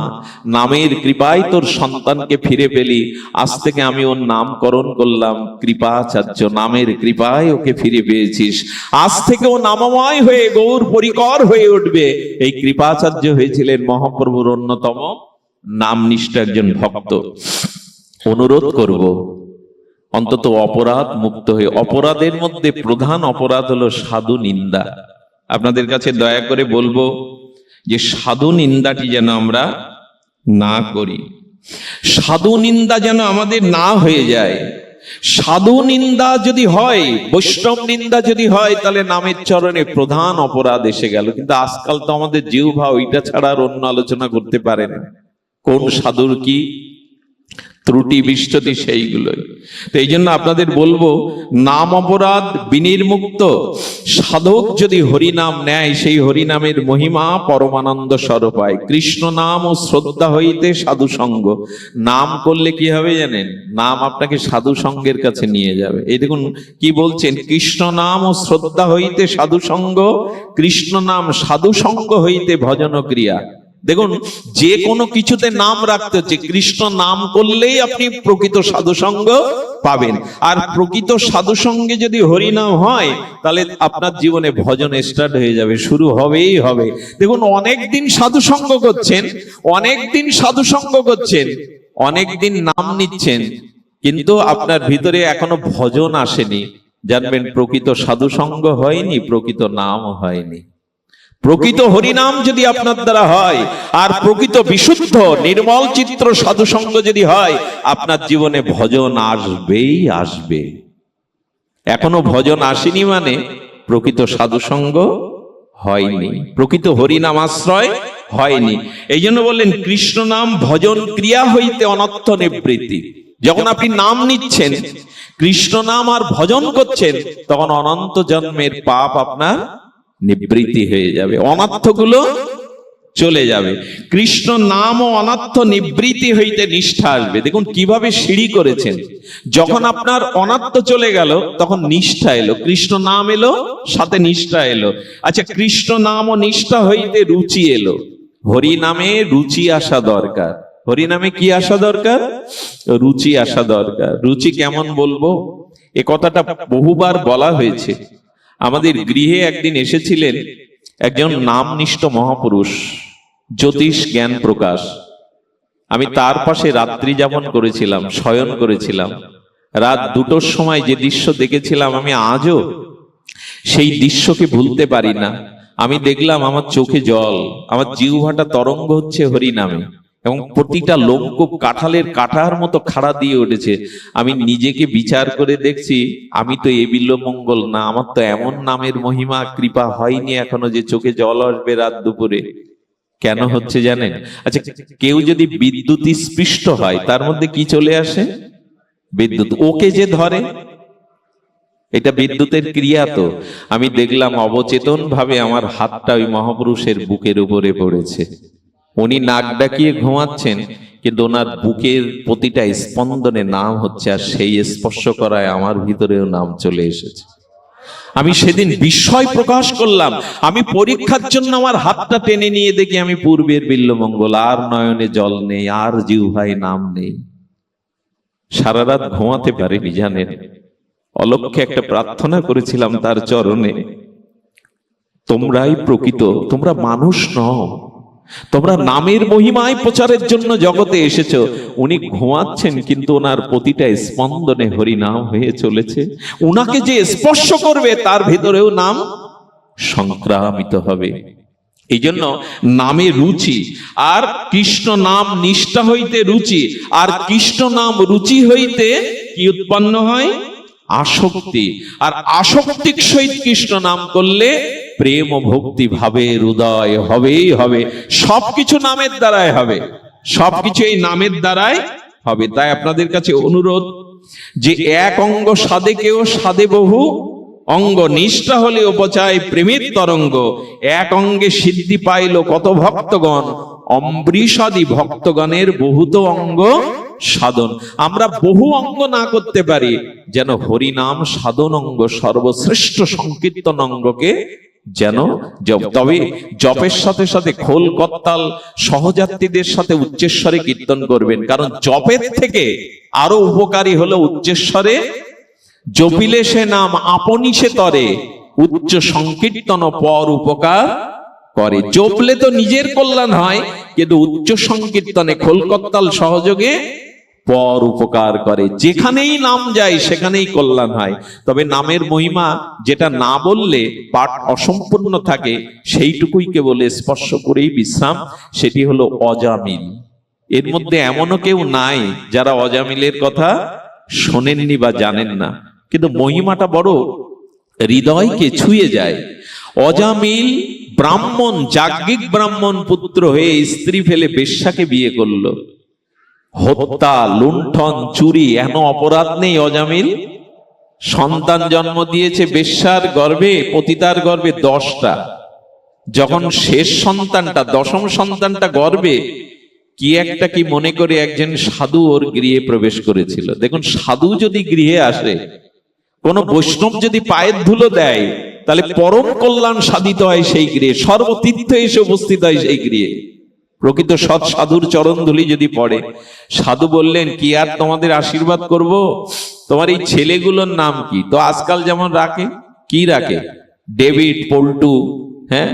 নামের কৃপায় তোর সন্তানকে ফিরে পেলি, আজ থেকে আমি ওর নামকরণ করলাম কৃপাচার্য। নামের কৃপায় ওকে ফিরে পেয়েছিস, আজ থেকে ও নামময় হয়ে গৌর পরিকর হয়ে উঠবে। এই কৃপাচার্য হয়েছিলেন মহাপ্রভুর অন্যতম নামনিষ্ঠ একজন ভক্ত। অনুরোধ করব, অন্তত অপরাধ মুক্ত হয়ে। অপরাধের মধ্যে প্রধান অপরাধ হলো সাধু নিন্দা। আপনাদের কাছে দয়া করে বলবো যে সাধু নিন্দাটি যেন আমরা না করি, সাধু নিন্দা যেন আমাদের না হয়ে যায়। সাধু নিন্দা যদি হয়, বৈষ্ণব নিন্দা যদি হয়, তাহলে নামের চরণে প্রধান অপরাধ এসে গেল। কিন্তু আজকাল তো আমাদের জিহ্বা ওইটা ছাড়া আর অন্য আলোচনা করতে পারে না। কোন সাধুর কি ত্রুটি বিষ্টতি সেইগুলোই। তো এই জন্য আপনাদের বলবো, নাম অপরাধ বিনির্মুক্ত সাধক যদি হরিনাম নেয়, সেই হরিনামের মহিমা পরমানন্দ স্বরূপ হয়। কৃষ্ণ নাম ও শ্রদ্ধা হইতে সাধু সঙ্গ। নাম করলে কি হবে জানেন? নাম আপনাকে সাধু সঙ্গের কাছে নিয়ে যাবে। এই দেখুন কি বলছেন, কৃষ্ণ নাম ও শ্রদ্ধা হইতে সাধু সঙ্গ, কৃষ্ণ নাম সাধু সঙ্গ হইতে ভজন ক্রিয়া। দেখুন, যে কোনো কিছুতে নাম রাখতে হচ্ছে। কৃষ্ণ নাম করলেই আপনি প্রকৃত সাধুসঙ্গ পাবেন। আর প্রকৃত সাধুসঙ্গে যদি হরিনাম হয়, তাহলে আপনার জীবনে ভজন স্টার্ট হয়ে যাবে, শুরু হবেই হবে। দেখুন, অনেকদিন সাধুসঙ্গ করছেন, অনেকদিন সাধুসঙ্গ করছেন, অনেকদিন নাম নিচ্ছেন, কিন্তু আপনার ভিতরে এখনো ভজন আসেনি, জানবেন প্রকৃত সাধুসঙ্গ হয়নি, প্রকৃত নাম হয়নি। প্রকৃত হরিনাম যদি আপনার দ্বারা হয়, আর প্রকৃত বিশুদ্ধ নির্মল চিত্র সাধুসঙ্গ যদি হয়, আপনার জীবনে ভজন আসবেই আসবে। এখনো ভজন আসেনি মানে প্রকৃত সাধুসঙ্গ হয়নি, প্রকৃত হরিনাম আশ্রয় হয়নি। এই জন্য বললেন, কৃষ্ণ নাম ভজন ক্রিয়া হইতে অনর্থ নিবৃত্তি। যখন আপনি নাম নিচ্ছেন, কৃষ্ণ নাম আর ভজন করছেন, তখন অনন্ত জন্মের পাপ আপনার নিবৃত্তি হয়ে যাবে, অনর্থগুলো চলে যাবে। কৃষ্ণ নাম ও অনর্থ নিবৃত্তি হইতে নিষ্ঠা আসবে। দেখুন কিভাবে সিঁড়ি করেছেন। যখন আপনার অনর্থ চলে গেল, তখন নিষ্ঠা এলো, কৃষ্ণ নাম এলো, সাথে নিষ্ঠা এলো। আচ্ছা, কৃষ্ণ নাম ও নিষ্ঠা হইতে রুচি এলো। হরি নামে রুচি আসা দরকার। হরি নামে কি আসা দরকার? রুচি আসা দরকার। রুচি কেমন বলবো, এ কথাটা বহুবার বলা হয়েছে। আমাদের গৃহে একদিন এসেছিলেন একজন নামনিষ্ঠ মহাপুরুষ, জ্যোতিষ জ্ঞান প্রকাশ। আমি তার পাশে রাত্রি যাপন করেছিলাম, শয়ন করেছিলাম। রাত 2টোর সময় যে দৃশ্য দেখেছিলাম, আমি আজও সেই দৃশ্যকে ভুলতে পারি না। আমি দেখলাম আমার চোখে জল, আমার জিহ্বাটা তরঙ্গ হচ্ছে হরি নামে। এবং প্রতিটা লোমকূপ কাঁঠালের কাঁটার মতো খাড়া দিয়ে উঠেছে। আমি নিজেকে বিচার করে দেখছি, আমি তো এ বিল্বমঙ্গল না, আমার তো এমন নামের মহিমা কৃপা হয়নি এখনো যে চোখে জল আসবে রাত দুপুরে। কেন হচ্ছে জানেন? আচ্ছা, কেউ যদি বিদ্যুৎ স্পৃষ্ট হয় তার মধ্যে কি চলে আসে? বিদ্যুৎ। ওকে যে ধরে, এটা বিদ্যুতের ক্রিয়া। তো আমি দেখলাম অবচেতন ভাবে আমার হাতটা ওই মহাপুরুষের বুকের উপরে পড়েছে। উনি নাক ডাকিয়ে ঘুমাচ্ছেন, কিন্তু ওনার বুকের প্রতিটা স্পন্দনে নাম হচ্ছে, আর সেই স্পর্শ করায় আমার ভিতরেও নাম চলে এসেছে। আমি সেদিন বিস্ময় প্রকাশ করলাম। আমি পরীক্ষার জন্য আমার হাতটা টেনে নিয়ে দেখি আমি পূর্বের বিল্বমঙ্গল, আর নয়নে জল নেই, আর জিহ্বায় নাম নেই। সারা রাত ঘুমাতে পারিনি জানেন। অলক্ষ্যে একটা প্রার্থনা করেছিলাম তার চরণে, তোমরাই প্রকৃত, তোমরা মানুষ নও, তোমরা নামের মহিমায় প্রচারের জন্য জগতে এসেছো। উনি ঘুমাচ্ছেন, কিন্তু ওনার প্রতিটা স্পন্দনে হরিনাম হয়ে চলেছে। উনাকে যে স্পর্শ করবে তার ভেতরেও নাম সংক্রামিত হবে। এই জন্য নামে রুচি, আর কৃষ্ণ নাম নিষ্ঠা হইতে রুচি, আর কৃষ্ণ নাম রুচি হইতে কি উৎপন্ন হয়? আসক্তি। আর আসক্তির সহিত কৃষ্ণ নাম করলে প্রেম ও ভক্তি ভাবের উদয় হবেই হবে। সবকিছু নামের দ্বারাই হবে, সবকিছু এই নামের দ্বারাই হবে। তাই আপনাদের কাছে অনুরোধ, যে এক অঙ্গ সাধে কেউ সাধে বহু অঙ্গ, নিষ্ঠা হলে উপচায় প্রেমের তরঙ্গ। এক অঙ্গে সিদ্ধি পাইল কত ভক্তগণ, অম্বরীষাদি ভক্তগণের বহুত অঙ্গ সাধন। আমরা বহু অঙ্গ না করতে পারি, যেন হরিনাম সাধন অঙ্গ, সর্বশ্রেষ্ঠ সংকীর্তন অঙ্গকে যেন তবে জপের সাথে সাথে খোল করতাল সহযাত্রীদের সাথে উচ্চেশ্বরে কীর্তন করবেন। কারণ জপের থেকে আরো উপকারী হলো উচ্চেশ্বরে জপিলে সে নাম আপনি সে তরে, উচ্চ সংকীর্তন পর উপকার করে। জপলে তো নিজের কল্যাণ হয়, কিন্তু উচ্চ সংকীর্তনে খোল করতাল সহযোগে পর উপকার করে। যেখানেই নাম যায় সেখানেই কল্যাণ হয়। তবে নামের মহিমা যেটা না বললে পাঠ অসম্পূর্ণ থাকে, সেইটুকুই কেবল স্পর্শ করেই বিশ্রাম, সেটি হলো অজামিল। এর মধ্যে এমনও কেউ নাই যারা অজামিলের কথা শোনেননি বা জানেন না, কিন্তু মহিমাটা বড় হৃদয়কে ছুঁয়ে যায়। অজামিল ব্রাহ্মণ, যাজ্ঞিক ব্রাহ্মণ পুত্র হয়ে স্ত্রী ফেলে বেশ্যাকে বিয়ে করলো। হত্যা, লুণ্ঠন, চুরি, এন অপরাধ নেই অজামিল। সন্তান জন্ম দিয়েছে বেশ্যার গর্ভে, পতিতার গর্ভে 10টা। যখন শেষ সন্তানটা, 10ম সন্তানটা গর্ভে, কি মনে করে একজন সাধু ওর গৃহে প্রবেশ করেছিল। দেখুন, সাধু যদি গৃহে আসে, কোন বৈষ্ণব যদি পায়ের ধুলো দেয়, তাহলে পরম কল্যাণ সাধিত হয় সেই গৃহে, সর্বতীর্থ এসে উপস্থিত হয় সেই গৃহে। প্রকৃত সৎ সাধুর চরণ ধুলি যদি পড়ে। সাধু বললেন, কি আর তোমাদের আশীর্বাদ করব, তোমার এই ছেলেগুলোর নাম কি? তো আজকাল যেমন রাখে, কি রাখে? ডেভিড, পল্টু, হ্যাঁ,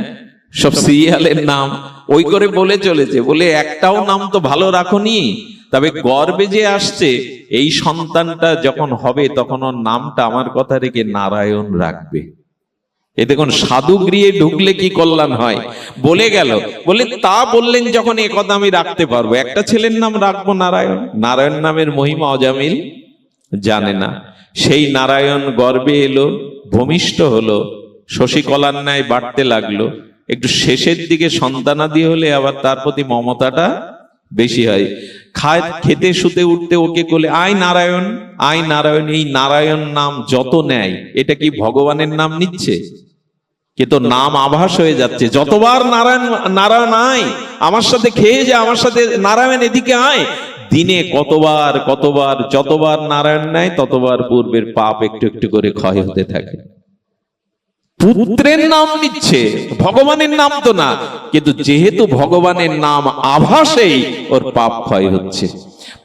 সব সিরিয়ালের নাম ওই করে বলে চলেছে। বলে একটাও নাম তো ভালো রাখোনি। তবে গর্বে যে আসছে এই সন্তানটা যখন হবে, তখন ওর নামটা আমার কথা রেখে নারায়ণ রাখবে। এ দেখুন, সাধু গৃহে ঢুকলে কি কল্যাণ হয় বলে গেল। বলে তা বললেন যখন, এ কথা আমি রাখতে পারবো, একটা ছেলের নাম রাখবো নারায়ণ। নারায়ণ নামের মহিমা অজামিল জানে না। সেই নারায়ণ গর্বে এলো, ভূমিষ্ঠ হলো, শশীকলার ন্যায় বাড়তে লাগলো। একটু শেষের দিকে সন্তানাদি হলে আবার তার প্রতি মমতাটা বেশি হয়। খেতে শুতে উঠতে ওকে কোলে, আয় নারায়ণ, আয় নারায়ণ। এই নারায়ণ নাম যত নেয়, এটা কি ভগবানের নাম নিচ্ছে? কিন্তু নাম আভাস হয়ে যাচ্ছে। যতবার নারায়ণ নারায়ণ আয়, আমার সাথে খেয়ে যা, আমার সাথে নারায়ণ এদিকে আয়, দিনে কতবার কতবার যতবার নারায়ণ নেয়, ততবার পূর্বের পাপ একটু একটু করে ক্ষয় হতে থাকে। পুত্রের নাম নিচ্ছে, ভগবানের নাম তো না। কিন্তু যেহেতু ভগবানের নাম আভাসেই ওর পাপ ক্ষয় হচ্ছে।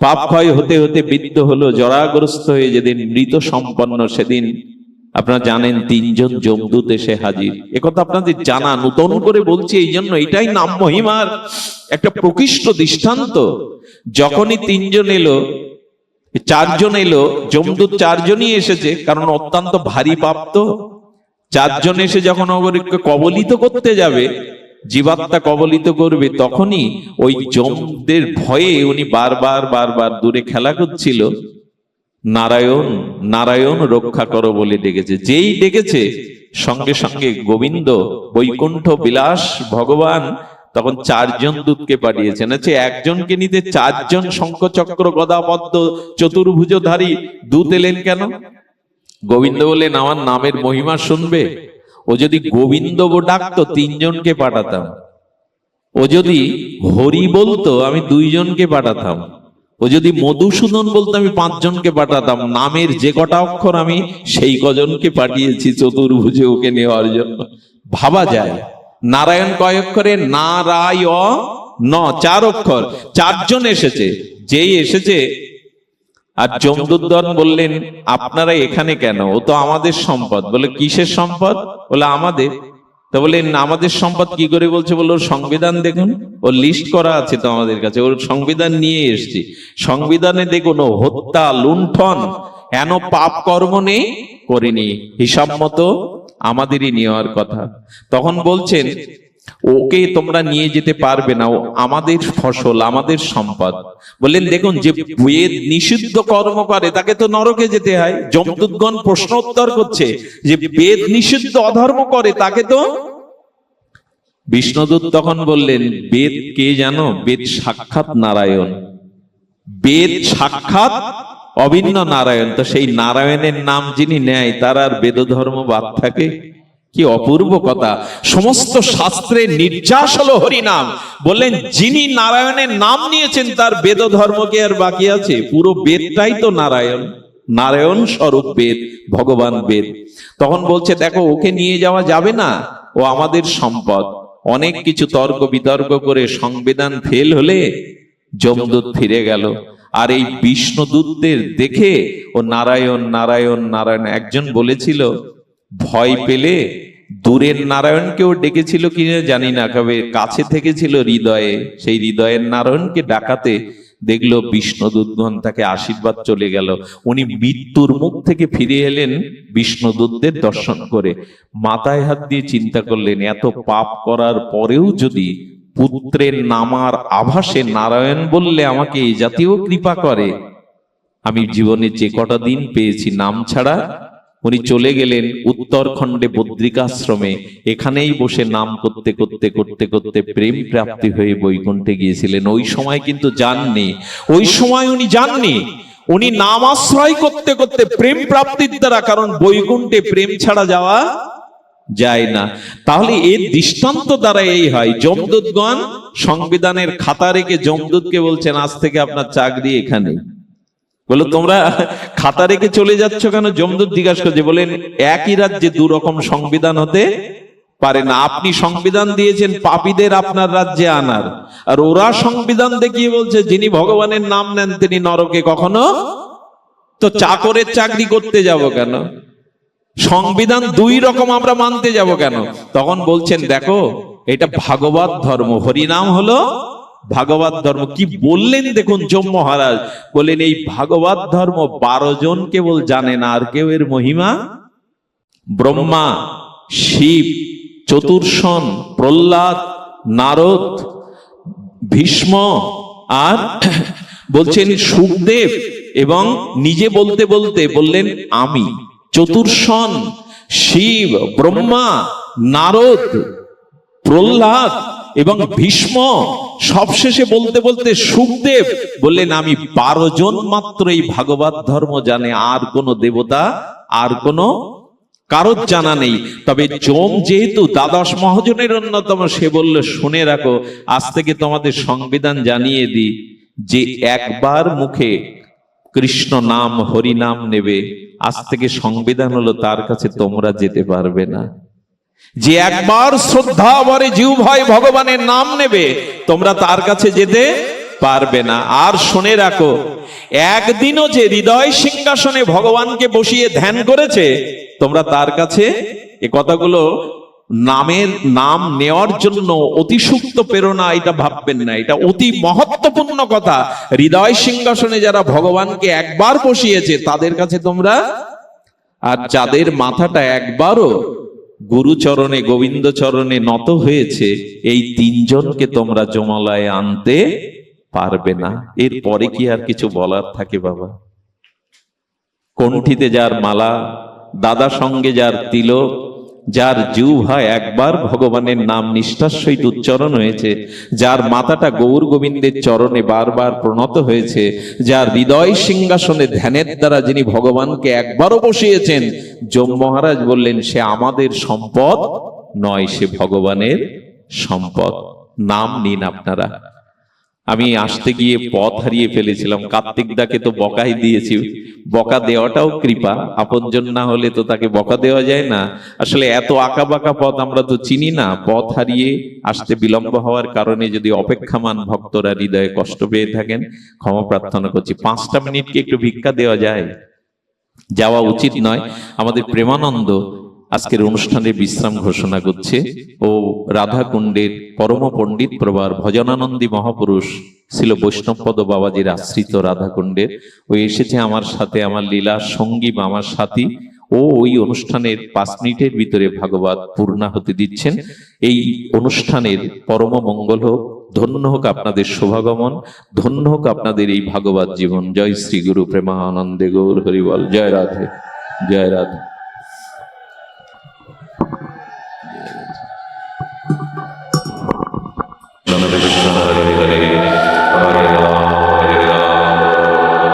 পাপ ক্ষয় হতে হতে বৃদ্ধ হলো, জরাগ্রস্ত হয়ে যেদিন মৃত সম্পন্ন, সেদিন আপনারা জানেন 3 জন যমদূত এসে হাজির। একথা আপনাদের জানা, নতুন করে বলছি এই জন্য, এটাই নাম মহিমার একটা প্রকৃষ্ট দৃষ্টান্ত। যখনই 3 জন এলো, 4 জন এলো, যমদূত 4 জনই এসেছে, কারণ অত্যন্ত ভারী পাপ তো। 4 জন এসে যখন অগরিককে কবলিত করতে যাবে, জীবাত্মা কবলিত করবে, তখনই ওই যমদের ভয়ে উনি বারবার বারবার দূরে খেলা করছিল। নারায়ণ নারায়ণ রক্ষা করো বলে ডেকেছে। যেই ডেকেছে সঙ্গে সঙ্গে গোবিন্দ বৈকুণ্ঠ বিলাস ভগবান তখন 4 জন দূতকে পাঠিয়েছেন। আচ্ছা, একজনকে নিতে 4 জন শঙ্খচক্র গদা পদ্ম চতুর্ভুজধারী দূত এলেন কেন? গোবিন্দ বললেন, আমার নামের মহিমা শুনবে। ও যদি গোবিন্দ ডাকতো 3 জনকে পাঠাতাম, ও যদি হরি বলতো আমি 2 জনকে পাঠাতাম, ও যদি মধুসূদন বলতো আমি 5 জনকে পাঠাতাম। নামের যে কটা অক্ষর আমি সেই কজনকে পাঠিয়েছি চতুর্ভুজে ওকে নেওয়ার জন্য। ভাবা যায় নারায়ণ কয় অক্ষরে? নারায়ণ 4 অক্ষর। 4 জন এসেছে। যেই এসেছে আর যমদূতগণ বললেন, আপনারা এখানে কেন? ও তো আমাদের সম্পদ। বলে, কিসের সম্পদ? বলে, আমাদের। তো বললেন, আমাদের সম্পদ কি করে বলছে? বললো, ওর সংবিধান দেখুন, ওর লিস্ট করা আছে তো আমাদের কাছে, ওর সংবিধান নিয়ে এসছি। সংবিধানে দেখুন ও হত্যা লুণ্ঠন এন পাপ কর্ম নেই, করিনি, হিসাব মতো আমাদেরই নেওয়ার কথা। তখন বলছেন, ওকে তোমরা নিয়ে যেতে পারবে না, ও আমাদের ফসল, আমাদের সম্পদ। বললেন, দেখুন যে বেদ নিষিদ্ধ কর্ম করে তাকে তো নরকে যেতে হয়। যমদূতগণ প্রশ্ন উত্তর করছে যে বেদ নিষিদ্ধ অধর্ম করে তাকে তো। বিষ্ণুদূত তখন বললেন, বেদ কে জানো? বেদ সাক্ষাৎ নারায়ণ, বেদ সাক্ষাৎ অভিন্ন নারায়ণ। তো সেই নারায়ণের নাম যিনি নেয় তার আর বেদ ধর্ম বাদ থাকে? কি অপূর্ব কথা! সমস্ত শাস্ত্রের নির্যাস হলো হরিনাম। বললেন, যিনি নারায়ণের নাম নিয়েছেন তার বেদ ধর্ম কি আর বাকি আছে? পুরো বেদটাই তো নারায়ণ, নারায়ণ স্বরূপ বেদ, ভগবান বেদ। তখন বলছে, দেখো ওকে নিয়ে যাওয়া যাবে না, ও আমাদের সম্পদ। অনেক কিছু তর্ক বিতর্ক করে সংবিধান ফেল হলে যমদূত ফিরে গেল। আর এই বিষ্ণুদূতদের দেখে ও নারায়ণ নারায়ণ নারায়ণ। একজন বলেছিল, ভয় পেলে দূরের নারায়ণকেও ডেকেছিল কিনা জানি না, কবে কাছে থেকে ছিল হৃদয়ে। সেই হৃদয়ের নারায়ণকে ডাকাতে দেখলো বিষ্ণুদূতগণ তাকে আশীর্বাদ চলে গেল। উনি মৃত্যুর মুখ থেকে ফিরে এলেন বিষ্ণুদূতদের দর্শন করে। মাথায় হাত দিয়ে চিন্তা করলেন, এত পাপ করার পরেও যদি পুত্রের নামার আভাসে নারায়ণ বললে আমাকে এই জাতীয় কৃপা করে, আমি জীবনে যে কটা দিন পেয়েছি নাম ছাড়া। উনি চলে গেলেন উত্তরখণ্ডে বদ্রিকাশ্রমে। এখানেই বসে নাম করতে করতে করতে করতে প্রেম প্রাপ্তি হয়ে বৈকুণ্ঠে গিয়েছিলেন। ওই সময় কিন্তু যাননি, ওই সময় উনি যাননি, উনি নাম আশ্রয় করতে করতে প্রেম প্রাপ্তির দ্বারা, কারণ বৈকুণ্ঠে প্রেম ছাড়া যাওয়া যায় না। তাহলে এর দৃষ্টান্ত দ্বারা এই হয়, যমদূতগণ সংবিধানের খাতা রেখে যমদূতকে বলছেন, আজ থেকে আপনার চাকরি এখানে। বলো, তোমরা খাতা রেখে চলে যাচ্ছ কেন? যমদূত জিজ্ঞাসা করছে। বলেন, একই রাজ্যে 2 রকম সংবিধান হতে পারে না। আপনি সংবিধান দিয়েছেন পাপীদের আপনার রাজ্যে আনার, আর ওরা সংবিধান দেখিয়ে বলছে যিনি ভগবানের নাম নেন তিনি নরকে কখনো। তো চাকরের চাকরি করতে যাব কেন? সংবিধান 2 রকম আমরা মানতে যাব কেন? তখন বলছেন, দেখো এটা ভাগবত ধর্ম, হরিনাম হলো ভাগবত ধর্ম। কি বললেন দেখুন যম মহারাজ, বলেন এই ভাগবত ধর্ম 12 জন কেবল জানে না, আর কেউ এর মহিমা? ব্রহ্মা, শিব, চতুর্ষণ, প্রহ্লাদ, নারদ, ভীষ্ম, আর বলছেন সুখদেব, এবং নিজে বলতে বলতে বললেন আমি। চতুর্ষণ, শিব, ব্রহ্মা, নারদ, প্রহ্লাদ এবং ভীষ্ম, সবশেষে বলতে বলতে সুখদেব বললেন আমি। 12 জন মাত্র এই ভাগবত ধর্ম জানে, আর কোন দেবতা আর কোন কারোর জানা নেই। তবে যম যেহেতু দ্বাদশ মহাজনের অন্যতম, সে বলল, শুনে রাখো, আজ থেকে তোমাদের সংবিধান জানিয়ে দিই, যে একবার মুখে কৃষ্ণ নাম হরি নাম নেবে, আজ থেকে সংবিধান হলো তার কাছে তোমরা যেতে পারবে না। যে একবার শ্রদ্ধা ভরে জিহ্বায় ভগবানের নাম নেবে, তোমরা তার কাছে যেতে পারবে না। আর শুনে রাখো, একদিনও যে হৃদয় সিংহাসনে ভগবানকে বসিয়ে ধ্যান করেছে, তোমরা তার কাছে, এ কথাগুলো নামের নাম নেওয়ার জন্য অতি সুপ্ত প্রেরণা, এটা ভাববেন না, এটা অতি মহত্বপূর্ণ কথা। হৃদয় সিংহাসনে যারা ভগবানকে একবার বসিয়েছে তাদের কাছে তোমরা, আর যাদের মাথাটা একবারও গুরুচরণে গোবিন্দ চরণে নত হয়েছে, এই তিনজনকে তোমরা যমলায় আনতে পারবে না। এরপরে কি আর কিছু বলার থাকে বাবা? কণ্ঠিতে যার মালা, দাদা সঙ্গে যার তিলক, যার জিহ্বায় একবার ভগবানের নাম নিষ্ঠার সহিত উচ্চারণ হয়েছে, যার মাথাটা গৌর গোবিন্দের চরণে বারবার প্রণত হয়েছে, যার হৃদয় সিংহাসনে ধ্যানের দ্বারা যিনি ভগবানকে একবারও বসিয়েছেন, যম মহারাজ বললেন সে আমাদের সম্পদ নয়, সে ভগবানের সম্পদ। নাম নিন আপনারা। আমি আসতে গিয়ে পথ হারিয়ে ফেলেছিলাম, কার্তিক দাকে তো বকাই দিয়েছি, বকা দেওয়াটাও কৃপা, আপনজন না হলে তো তাকে বকা দেওয়া যায় না। আসলে এত আঁকা বাঁকা পথ আমরা তো চিনি না, পথ হারিয়ে আসতে বিলম্ব হওয়ার কারণে যদি অপেক্ষামান ভক্তরা হৃদয়ে কষ্ট পেয়ে থাকেন, ক্ষমা প্রার্থনা করছি। 5টা মিনিট কি একটু ভিক্ষা দেওয়া যায়? যাওয়া উচিত নয়। আমাদের প্রেমানন্দ আজকের অনুষ্ঠানে বিশ্রাম ঘোষণা করছে ও রাধাকুণ্ডের পরম পণ্ডিত প্রবার ভজনানন্দী মহাপুরুষ ছিল বৈষ্ণবপদ বাবাজির আশ্রিত রাধাকুণ্ডের। ও এসেছে আমার সাথে, আমার লীলার সঙ্গী বা আমার সাথী। ও ওই অনুষ্ঠানের 5 মিনিটের ভিতরে ভাগবত পূর্ণাহুতি দিচ্ছেন। এই অনুষ্ঠানের পরম মঙ্গল হোক, ধন্য হোক আপনাদের শুভাগমন, ধন্য হোক আপনাদের এই ভাগবত জীবন। জয় শ্রী গুরু প্রেমানন্দে গৌর হরিবল। জয় রাধে, জয় রাধে।